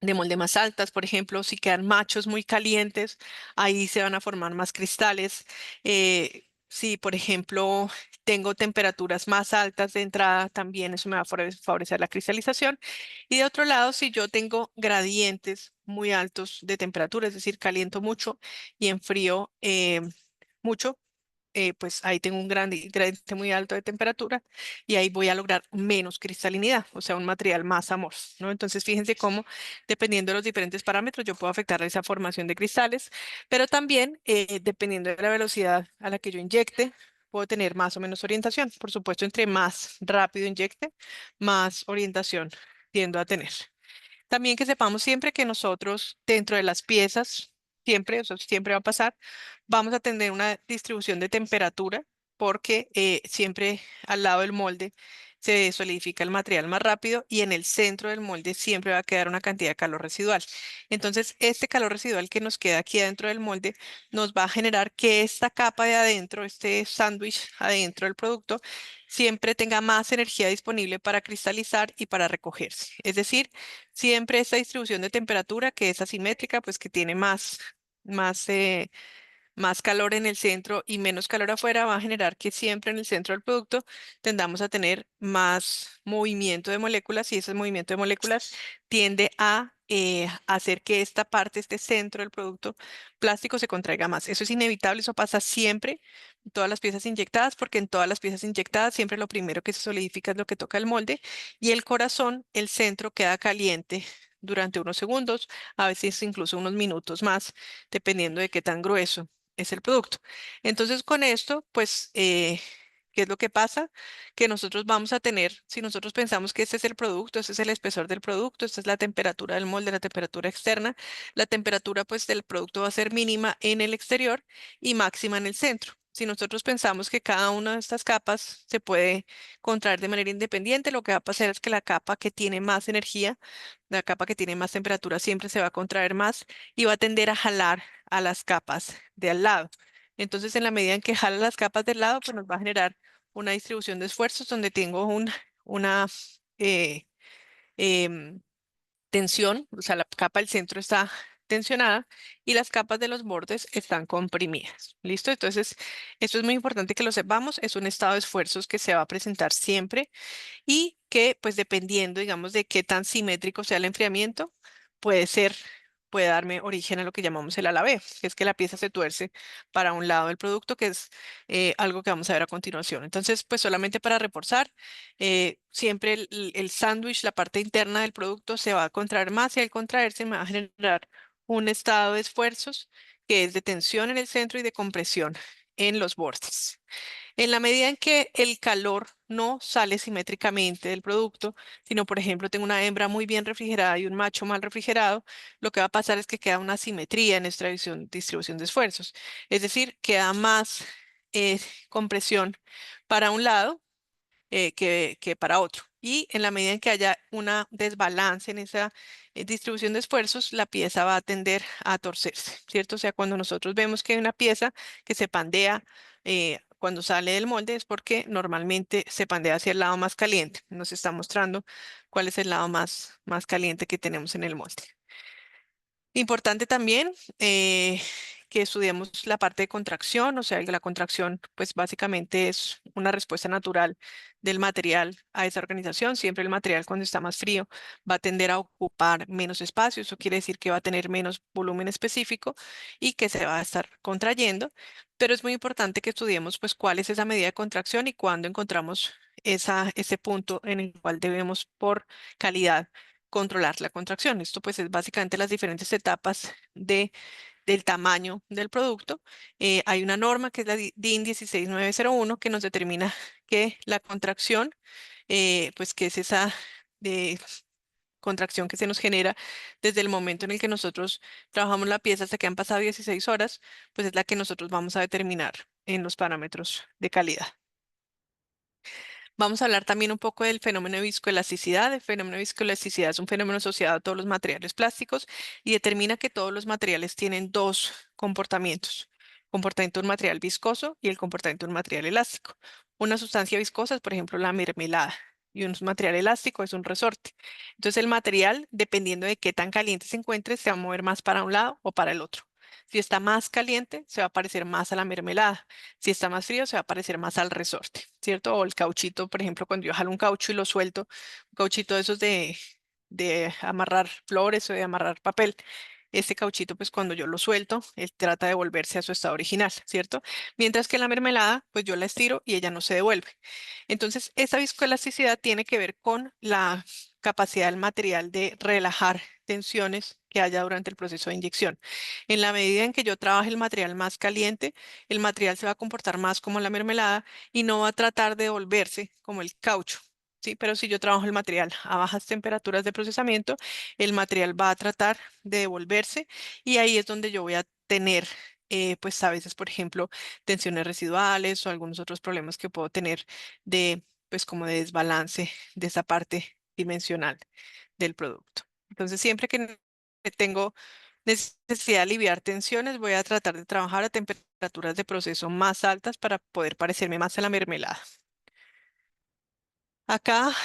de molde más altas, por ejemplo, si quedan machos muy calientes, ahí se van a formar más cristales. Si, por ejemplo, tengo temperaturas más altas de entrada, también eso me va a favorecer la cristalización. Y de otro lado, si yo tengo gradientes muy altos de temperatura, es decir, caliento mucho y enfrío mucho, pues ahí tengo un gradiente muy alto de temperatura, y ahí voy a lograr menos cristalinidad, o sea, un material más amorfo, ¿no? Entonces, fíjense cómo, dependiendo de los diferentes parámetros, yo puedo afectar esa formación de cristales, pero también, dependiendo de la velocidad a la que yo inyecte, puedo tener más o menos orientación. Por supuesto, entre más rápido inyecte, más orientación tiendo a tener. También que sepamos siempre que nosotros dentro de las piezas, siempre, eso siempre va a pasar, vamos a tener una distribución de temperatura porque siempre al lado del molde se solidifica el material más rápido y en el centro del molde siempre va a quedar una cantidad de calor residual. Entonces, este calor residual que nos queda aquí adentro del molde nos va a generar que esta capa de adentro, este sándwich adentro del producto, siempre tenga más energía disponible para cristalizar y para recogerse. Es decir, siempre esta distribución de temperatura que es asimétrica, pues que tiene más, eh, más calor en el centro y menos calor afuera, va a generar que siempre en el centro del producto tendamos a tener más movimiento de moléculas y ese movimiento de moléculas tiende a hacer que esta parte, este centro del producto plástico se contraiga más. Eso es inevitable, eso pasa siempre en todas las piezas inyectadas, porque en todas las piezas inyectadas siempre lo primero que se solidifica es lo que toca el molde y el corazón, el centro, queda caliente durante unos segundos, a veces incluso unos minutos más, dependiendo de qué tan grueso es el producto. Entonces, con esto, pues, ¿qué es lo que pasa? Que nosotros vamos a tener, si nosotros pensamos que este es el producto, este es el espesor del producto, esta es la temperatura del molde, la temperatura externa, la temperatura, pues, del producto va a ser mínima en el exterior y máxima en el centro. Si nosotros pensamos que cada una de estas capas se puede contraer de manera independiente, lo que va a pasar es que la capa que tiene más energía, la capa que tiene más temperatura siempre se va a contraer más y va a tender a jalar a las capas de al lado. Entonces, en la medida en que jala las capas del lado, pues nos va a generar una distribución de esfuerzos donde tengo una eh, em, tensión, o sea, la capa del centro está tensionada y las capas de los bordes están comprimidas. ¿Listo? Entonces, esto es muy importante que lo sepamos. Es un estado de esfuerzos que se va a presentar siempre y que pues dependiendo, digamos, de qué tan simétrico sea el enfriamiento, puede ser, puede darme origen a lo que llamamos el ala B, que es que la pieza se tuerce para un lado del producto, que es algo que vamos a ver a continuación. Entonces, pues solamente para reforzar, siempre el sándwich, la parte interna del producto se va a contraer más y al contraerse me va a generar un estado de esfuerzos que es de tensión en el centro y de compresión en los bordes. En la medida en que el calor no sale simétricamente del producto, sino, por ejemplo, tengo una hembra muy bien refrigerada y un macho mal refrigerado, lo que va a pasar es que queda una simetría en esta distribución de esfuerzos. Es decir, queda más eh, compresión para un lado que para otro. Y en la medida en que haya una desbalance en esa distribución de esfuerzos, la pieza va a tender a torcerse, ¿cierto? O sea, cuando nosotros vemos que hay una pieza que se pandea cuando sale del molde es porque normalmente se pandea hacia el lado más caliente. Nos está mostrando cuál es el lado más caliente que tenemos en el molde. Importante también que estudiemos la parte de contracción, o sea, que la contracción pues básicamente es una respuesta natural del material a esa organización. Siempre el material cuando está más frío va a tender a ocupar menos espacio, eso quiere decir que va a tener menos volumen específico y que se va a estar contrayendo, pero es muy importante que estudiemos pues cuál es esa medida de contracción y cuándo encontramos ese punto en el cual debemos por calidad controlar la contracción. Esto pues es básicamente las diferentes etapas del tamaño del producto. Hay una norma que es la DIN 16901 que nos determina que la contracción, pues que es esa de contracción que se nos genera desde el momento en el que nosotros trabajamos la pieza hasta que han pasado 16 horas, pues es la que nosotros vamos a determinar en los parámetros de calidad. Vamos a hablar también un poco del fenómeno de viscoelasticidad. El fenómeno de viscoelasticidad es un fenómeno asociado a todos los materiales plásticos y determina que todos los materiales tienen dos comportamientos. Comportamiento de un material viscoso y el comportamiento de un material elástico. Una sustancia viscosa es, por ejemplo, la mermelada y un material elástico es un resorte. Entonces, el material, dependiendo de qué tan caliente se encuentre, se va a mover más para un lado o para el otro. Si está más caliente, se va a parecer más a la mermelada. Si está más frío, se va a parecer más al resorte, ¿cierto? O el cauchito, por ejemplo, cuando yo jalo un caucho y lo suelto, un cauchito de esos de amarrar flores o de amarrar papel. Este cauchito, pues cuando yo lo suelto, él trata de volverse a su estado original, ¿cierto? Mientras que la mermelada, pues yo la estiro y ella no se devuelve. Entonces, esa viscoelasticidad tiene que ver con la capacidad del material de relajar tensiones que haya durante el proceso de inyección. En la medida en que yo trabaje el material más caliente, el material se va a comportar más como la mermelada y no va a tratar de volverse como el caucho. Sí, pero si yo trabajo el material a bajas temperaturas de procesamiento, el material va a tratar de devolverse y ahí es donde yo voy a tener, pues a veces, por ejemplo, tensiones residuales o algunos otros problemas que puedo tener de, pues como de desbalance de esa parte dimensional del producto. Entonces, siempre que tengo necesidad de aliviar tensiones, voy a tratar de trabajar a temperaturas de proceso más altas para poder parecerme más a la mermelada. Acá,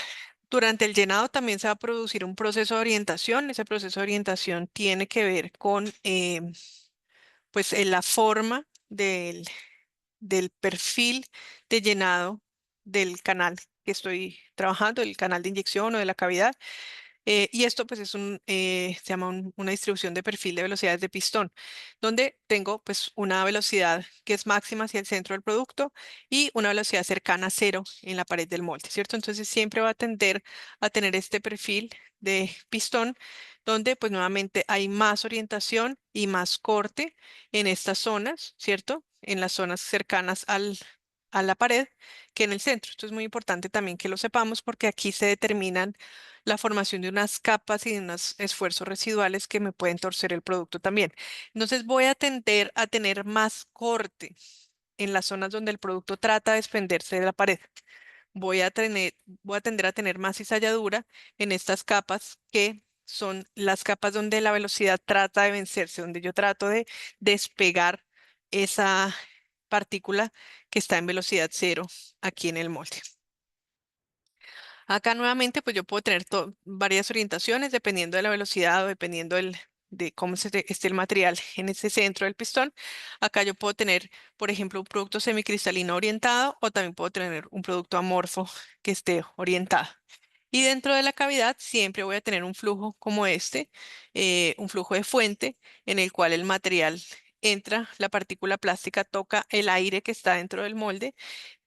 durante el llenado también se va a producir un proceso de orientación. Ese proceso de orientación tiene que ver con pues, la forma del perfil de llenado del canal que estoy trabajando, el canal de inyección o de la cavidad. Y esto pues es se llama una distribución de perfil de velocidades de pistón, donde tengo pues una velocidad que es máxima hacia el centro del producto y una velocidad cercana a cero en la pared del molde, ¿cierto? Entonces siempre va a tender a tener este perfil de pistón, donde pues nuevamente hay más orientación y más corte en estas zonas, ¿cierto? En las zonas cercanas a la pared que en el centro. Esto es muy importante también que lo sepamos porque aquí se determinan la formación de unas capas y de unos esfuerzos residuales que me pueden torcer el producto también. Entonces voy a tender a tener más corte en las zonas donde el producto trata de desprenderse de la pared. Voy a tender a tener más cizalladura en estas capas que son las capas donde la velocidad trata de vencerse, donde yo trato de despegar esa partícula que está en velocidad cero aquí en el molde. Acá nuevamente, pues yo puedo tener varias orientaciones dependiendo de la velocidad o dependiendo de cómo esté el material en ese centro del pistón. Acá yo puedo tener, por ejemplo, un producto semicristalino orientado o también puedo tener un producto amorfo que esté orientado. Y dentro de la cavidad siempre voy a tener un flujo como este, un flujo de fuente en el cual el material entra, la partícula plástica toca el aire que está dentro del molde.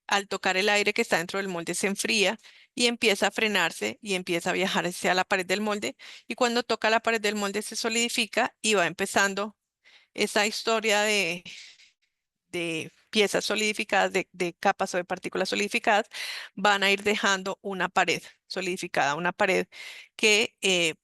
Al tocar el aire que está dentro del molde se enfría y empieza a frenarse y empieza a viajar hacia la pared del molde. Y cuando toca la pared del molde se solidifica y va empezando esa historia de piezas solidificadas, de capas o de partículas solidificadas, van a ir dejando una pared solidificada, una pared que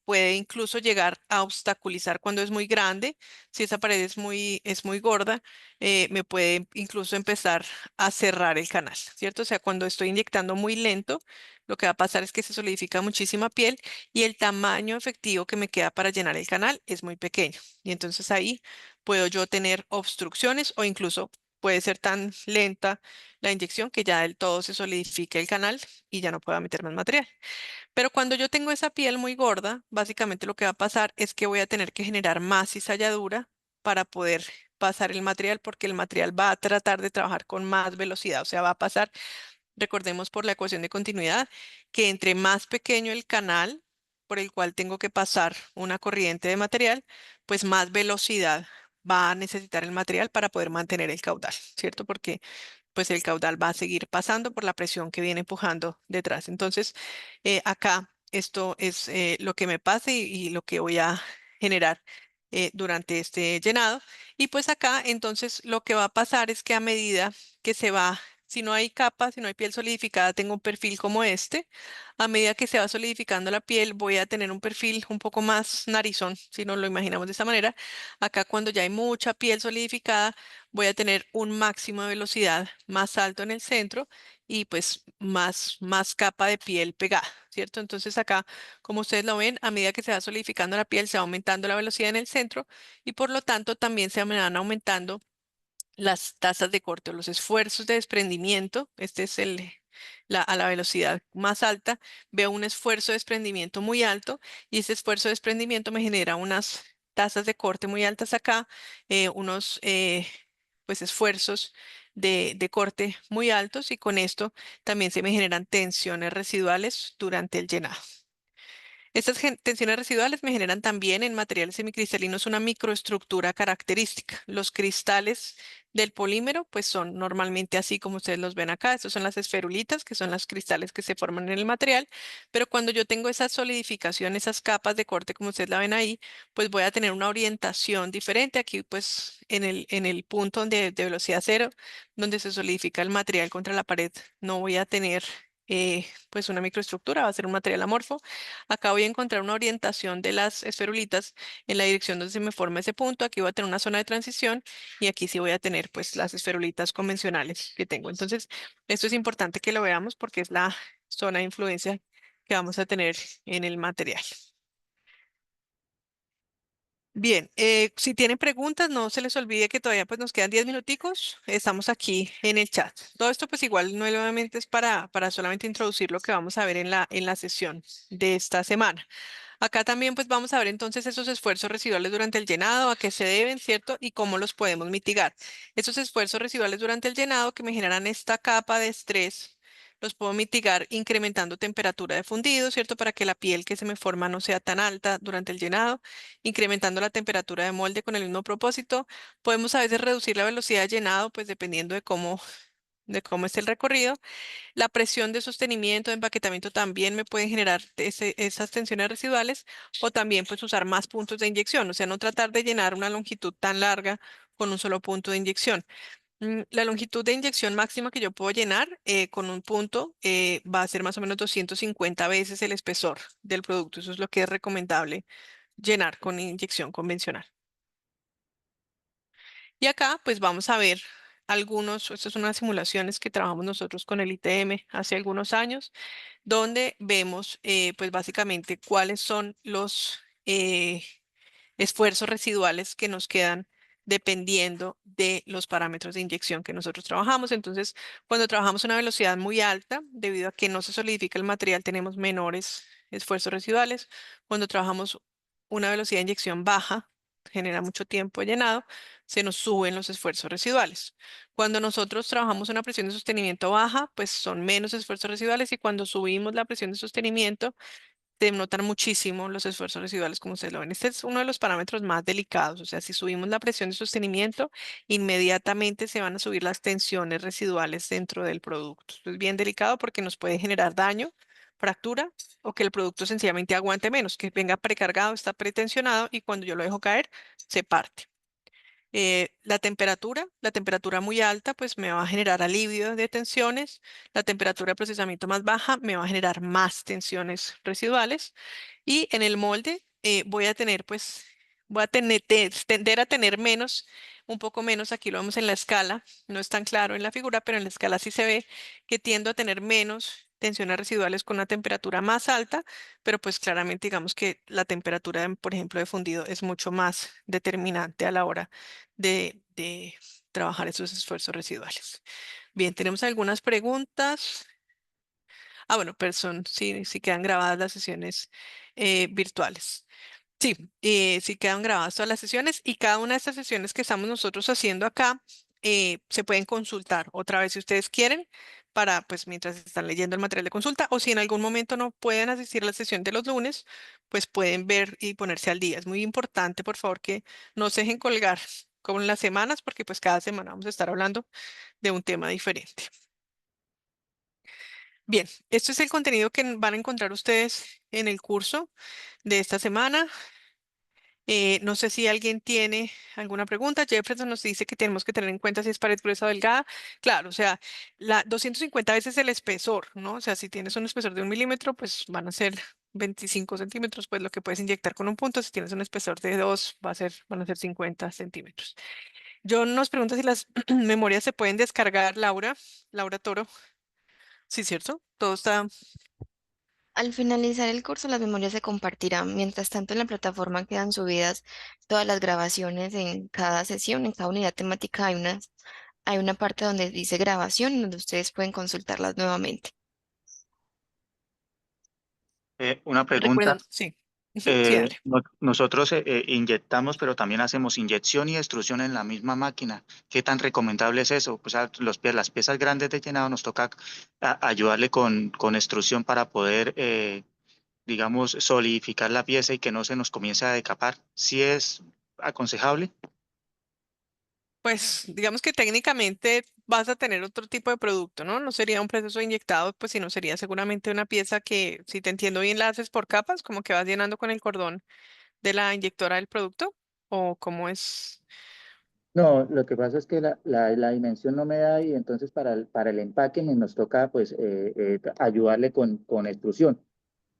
puede incluso llegar a obstaculizar cuando es muy grande. Si esa pared es muy gorda, me puede incluso empezar a cerrar el canal, ¿cierto? O sea, cuando estoy inyectando muy lento, lo que va a pasar es que se solidifica muchísima piel y el tamaño efectivo que me queda para llenar el canal es muy pequeño. Y entonces ahí puedo yo tener obstrucciones o incluso puede ser tan lenta la inyección que ya del todo se solidifique el canal y ya no pueda meter más material. Pero cuando yo tengo esa piel muy gorda, básicamente lo que va a pasar es que voy a tener que generar más cizalladura para poder pasar el material porque el material va a tratar de trabajar con más velocidad, o sea, va a pasar, recordemos por la ecuación de continuidad, que entre más pequeño el canal por el cual tengo que pasar una corriente de material, pues más velocidad va a necesitar el material para poder mantener el caudal, ¿cierto? Porque pues el caudal va a seguir pasando por la presión que viene empujando detrás. Entonces, acá esto es lo que me pasa y lo que voy a generar durante este llenado. Y pues acá entonces lo que va a pasar es que a medida que se va, si no hay capa, si no hay piel solidificada, tengo un perfil como este. A medida que se va solidificando la piel, voy a tener un perfil un poco más narizón, si nos lo imaginamos de esta manera. Acá cuando ya hay mucha piel solidificada, voy a tener un máximo de velocidad más alto en el centro y pues más capa de piel pegada, ¿cierto? Entonces acá, como ustedes lo ven, a medida que se va solidificando la piel, se va aumentando la velocidad en el centro y por lo tanto también se van aumentando las tasas de corte o los esfuerzos de desprendimiento. Este es a la velocidad más alta, veo un esfuerzo de desprendimiento muy alto y ese esfuerzo de desprendimiento me genera unas tasas de corte muy altas acá, unos pues esfuerzos de corte muy altos y con esto también se me generan tensiones residuales durante el llenado. Estas tensiones residuales me generan también en materiales semicristalinos una microestructura característica. Los cristales del polímero pues son normalmente así como ustedes los ven acá. Estos son las esferulitas, que son los cristales que se forman en el material. Pero cuando yo tengo esa solidificación, esas capas de corte como ustedes la ven ahí, pues voy a tener una orientación diferente. Aquí pues en el punto de velocidad cero, donde se solidifica el material contra la pared, no voy a tener pues una microestructura, va a ser un material amorfo. Acá voy a encontrar una orientación de las esferulitas en la dirección donde se me forma ese punto. Aquí voy a tener una zona de transición y aquí sí voy a tener pues las esferulitas convencionales que tengo. Entonces, esto es importante que lo veamos porque es la zona de influencia que vamos a tener en el material. Bien, si tienen preguntas, no se les olvide que todavía pues nos quedan 10 minuticos. Estamos aquí en el chat. Todo esto pues igual nuevamente es para solamente introducir lo que vamos a ver en la sesión de esta semana. Acá también pues vamos a ver entonces esos esfuerzos residuales durante el llenado, a qué se deben, ¿cierto? Y cómo los podemos mitigar. Esos esfuerzos residuales durante el llenado que me generan esta capa de estrés, los puedo mitigar incrementando temperatura de fundido, ¿cierto? Para que la piel que se me forma no sea tan alta durante el llenado, incrementando la temperatura de molde con el mismo propósito. Podemos a veces reducir la velocidad de llenado, pues dependiendo de cómo es el recorrido. La presión de sostenimiento, de empaquetamiento también me pueden generar esas tensiones residuales o también pues usar más puntos de inyección, o sea, no tratar de llenar una longitud tan larga con un solo punto de inyección. La longitud de inyección máxima que yo puedo llenar con un punto va a ser más o menos 250 veces el espesor del producto. Eso es lo que es recomendable llenar con inyección convencional. Y acá pues vamos a ver estas son unas simulaciones que trabajamos nosotros con el ITM hace algunos años donde vemos pues básicamente cuáles son los esfuerzos residuales que nos quedan dependiendo de los parámetros de inyección que nosotros trabajamos. Entonces, cuando trabajamos a una velocidad muy alta, debido a que no se solidifica el material, tenemos menores esfuerzos residuales. Cuando trabajamos una velocidad de inyección baja, genera mucho tiempo llenado, se nos suben los esfuerzos residuales. Cuando nosotros trabajamos una presión de sostenimiento baja, pues son menos esfuerzos residuales y cuando subimos la presión de sostenimiento, se notan muchísimo los esfuerzos residuales como ustedes lo ven. Este es uno de los parámetros más delicados, o sea, si subimos la presión de sostenimiento, inmediatamente se van a subir las tensiones residuales dentro del producto. Esto es bien delicado porque nos puede generar daño, fractura o que el producto sencillamente aguante menos, que venga precargado, está pretensionado y cuando yo lo dejo caer, se parte. La temperatura muy alta, pues me va a generar alivio de tensiones. La temperatura de procesamiento más baja me va a generar más tensiones residuales. Y en el molde voy a tener, pues, voy a tender a tener menos, un poco menos, aquí lo vemos en la escala, no es tan claro en la figura, pero en la escala sí se ve que tiendo a tener menos tensiones residuales con una temperatura más alta, pero pues claramente digamos que la temperatura, por ejemplo, de fundido es mucho más determinante a la hora de trabajar esos esfuerzos residuales. Bien, tenemos algunas preguntas. Ah, bueno, pero sí quedan grabadas las sesiones virtuales. Sí, sí quedan grabadas todas las sesiones y cada una de estas sesiones que estamos nosotros haciendo acá se pueden consultar otra vez si ustedes quieren para, pues, mientras están leyendo el material de consulta o si en algún momento no pueden asistir a la sesión de los lunes, pues pueden ver y ponerse al día. Es muy importante, por favor, que no se dejen colgar con las semanas porque pues cada semana vamos a estar hablando de un tema diferente. Bien, esto es el contenido que van a encontrar ustedes en el curso de esta semana. No sé si alguien tiene alguna pregunta. Jefferson nos dice que tenemos que tener en cuenta si es pared gruesa o delgada. Claro, o sea, 250 veces el espesor, ¿no? O sea, si tienes un espesor de 1 milímetro, pues van a ser 25 centímetros, pues lo que puedes inyectar con un punto. Si tienes un espesor de 2, van a ser 50 centímetros. John nos pregunta si las memorias se pueden descargar, Laura Toro. Sí, ¿cierto? Todo está. Al finalizar el curso, las memorias se compartirán. Mientras tanto, en la plataforma quedan subidas todas las grabaciones en cada sesión, en cada unidad temática hay una parte donde dice grabación, donde ustedes pueden consultarlas nuevamente. Una pregunta. Recuerden, sí. Ujú, sí, dale. Nosotros inyectamos, pero también hacemos inyección y extrusión en la misma máquina. ¿Qué tan recomendable es eso? Pues las piezas grandes de llenado nos toca ayudarle con extrusión para poder digamos, solidificar la pieza y que no se nos comience a decapar. ¿Sí es aconsejable? Pues digamos que técnicamente vas a tener otro tipo de producto, ¿no? No sería un proceso inyectado, pues sino sería seguramente una pieza que, si te entiendo bien, la haces por capas, como que vas llenando con el cordón de la inyectora del producto, o cómo es. No, lo que pasa es que la dimensión no me da y entonces para el empaque nos toca pues ayudarle con extrusión.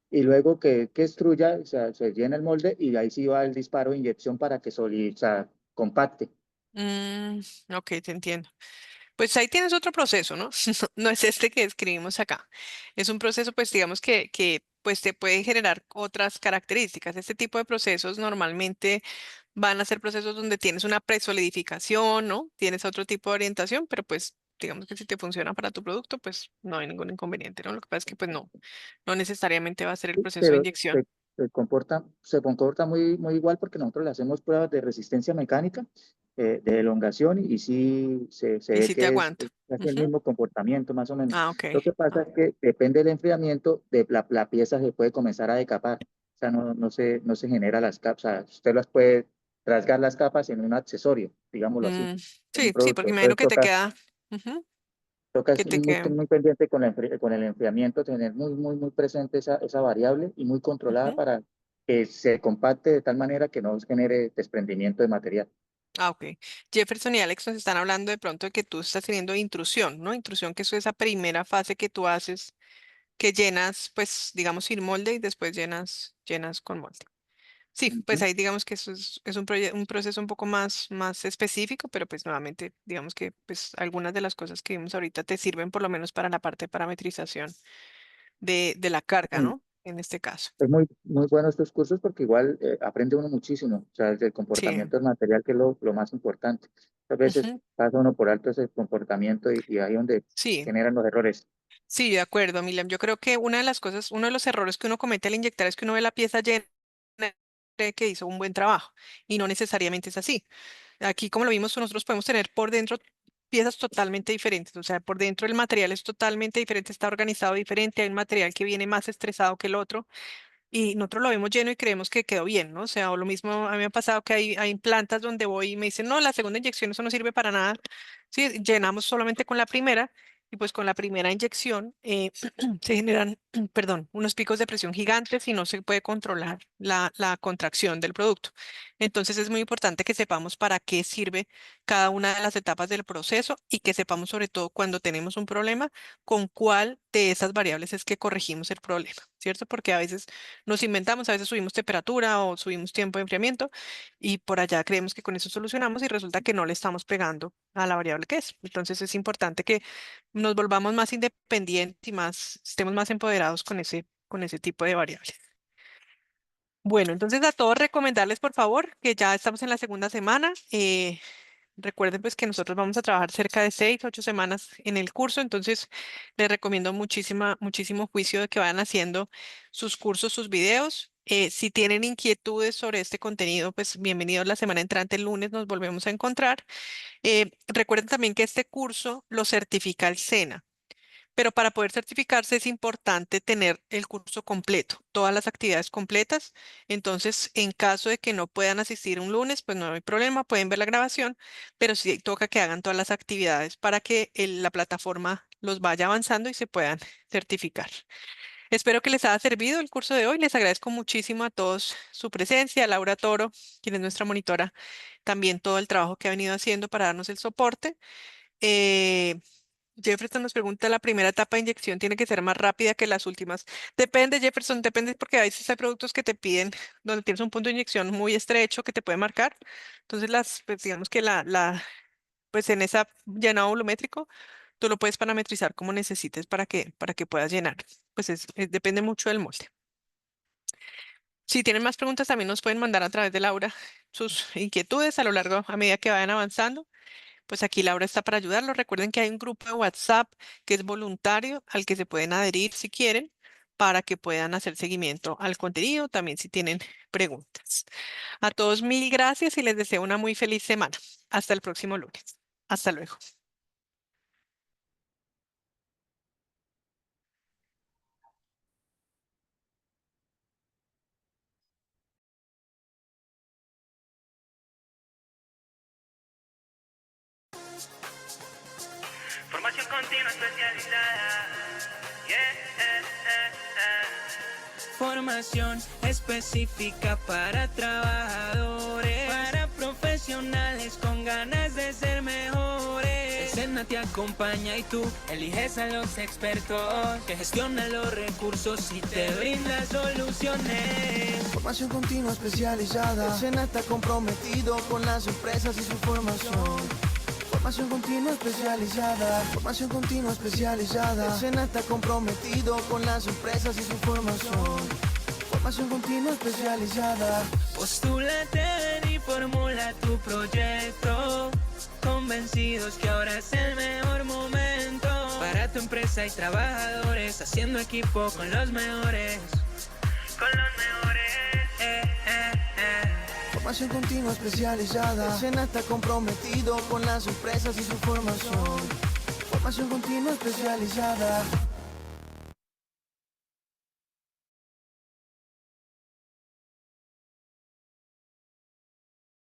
Y luego que extruya, o sea, se llena el molde y ahí sí va el disparo de inyección para que o sea, compacte. Mm, ok, te entiendo. Pues ahí tienes otro proceso, ¿no? No es este que describimos acá. Es un proceso, pues digamos que pues te puede generar otras características. Este tipo de procesos normalmente van a ser procesos donde tienes una presolidificación, ¿no? Tienes otro tipo de orientación, pero pues digamos que si te funciona para tu producto, pues no hay ningún inconveniente, ¿no? Lo que pasa es que pues no necesariamente va a ser el proceso de Pero inyección se comporta muy igual porque nosotros le hacemos pruebas de resistencia mecánica, de elongación y sí se y ve si te que aguanta. es casi el Ujú. mismo comportamiento más o menos. Ah, ok. Lo que pasa Ah, es que depende del enfriamiento, de la pieza se puede comenzar a decapar, o sea, no se genera las capas, o sea, usted las puede rasgar las capas en un accesorio, digámoslo así, mm, en un sí, sí, porque producto. imagino Entonces que te queda, ujú, toca que es te quede. muy pendiente con, con el enfriamiento, tener muy presente esa variable y muy controlada Ujú. para que se compacte de tal manera que no genere desprendimiento de material. Ah, ok. Jefferson y Alex nos están hablando de pronto de que tú estás teniendo intrusión, ¿no? Intrusión, que eso es esa primera fase que tú haces, que llenas, pues, digamos, sin molde y después llenas con molde. Sí, pues Ujú. ahí digamos que eso es un proceso un poco más específico, pero pues nuevamente, digamos que pues algunas de las cosas que vimos ahorita te sirven por lo menos para la parte de parametrización de la carga, Y ¿no? En este caso. es muy bueno estos cursos porque igual aprende uno muchísimo, o sea, del Sí. comportamiento del material, que es lo más importante. A veces Ujú. pasa uno por alto ese comportamiento y ahí donde Sí. generan los errores. Sí, de acuerdo, Miriam. Yo creo que una de las cosas, uno de los errores que uno comete al inyectar es que uno ve la pieza llena y cree que hizo un buen trabajo y no necesariamente es así. Aquí, como lo vimos, nosotros podemos tener por dentro piezas totalmente diferentes. O sea, por dentro el material es totalmente diferente, está organizado diferente. Hay un material que viene más estresado que el otro y nosotros lo vemos lleno y creemos que quedó bien, ¿no? O sea, o lo mismo a mí me ha pasado que hay plantas donde voy y me dicen, no, la segunda inyección eso no sirve para nada. Sí, llenamos solamente con la primera y pues con la primera inyección se generan, perdón, unos picos de presión gigantes y no se puede controlar la contracción del producto. Entonces es muy importante que sepamos para qué sirve cada una de las etapas del proceso y que sepamos sobre todo cuando tenemos un problema con cuál de esas variables es que corregimos el problema, ¿cierto? Porque a veces nos inventamos, a veces subimos temperatura o subimos tiempo de enfriamiento y por allá creemos que con eso solucionamos y resulta que no le estamos pegando a la variable que es. Entonces es importante que nos volvamos más independientes y estemos más empoderados con ese tipo de variables. Bueno, entonces a todos recomendarles por favor que ya estamos en la segunda semana. Recuerden pues que nosotros vamos a trabajar cerca de 6, 8 semanas en el curso, entonces les recomiendo muchísimo juicio de que vayan haciendo sus cursos, sus videos. Si tienen inquietudes sobre este contenido, pues bienvenidos la semana entrante, el lunes nos volvemos a encontrar. Recuerden también que este curso lo certifica el SENA. Pero para poder certificarse es importante tener el curso completo, todas las actividades completas. Entonces, en caso de que no puedan asistir un lunes, pues no hay problema, pueden ver la grabación, pero sí toca que hagan todas las actividades para que la plataforma los vaya avanzando y se puedan certificar. Espero que les haya servido el curso de hoy. Les agradezco muchísimo a todos su presencia, a Laura Toro, quien es nuestra monitora, también todo el trabajo que ha venido haciendo para darnos el soporte. Eh, Jefferson nos pregunta, ¿la primera etapa de inyección tiene que ser más rápida que las últimas? Depende, Jefferson, depende porque a veces hay productos que te piden donde tienes un punto de inyección muy estrecho que te puede marcar. Entonces, pues, digamos que pues en esa llenado volumétrico, tú lo puedes parametrizar como necesites para que puedas llenar. Pues depende mucho del molde. Si tienen más preguntas, también nos pueden mandar a través de Laura sus inquietudes a lo largo, a medida que vayan avanzando. Pues aquí Laura está para ayudarlos. Recuerden que hay un grupo de WhatsApp que es voluntario al que se pueden adherir si quieren para que puedan hacer seguimiento al contenido, también si tienen preguntas. A todos mil gracias y les deseo una muy feliz semana. Hasta el próximo lunes. Hasta luego. Formación continua especializada. Formación específica para trabajadores, para profesionales con ganas de ser mejores. El SENA te acompaña y tú eliges a los expertos que gestionan los recursos y te brindan soluciones. Formación continua especializada. El SENA está comprometido con las empresas y su formación. Formación continua especializada. Formación continua especializada. El SENA está comprometido con las empresas y su formación. Formación continua especializada. Postúlate y formula tu proyecto, convencidos que ahora es el mejor momento para tu empresa y trabajadores, haciendo equipo con los mejores. Con los mejores. Formación continua especializada. El SENA está comprometido con las empresas y su formación. Formación continua especializada.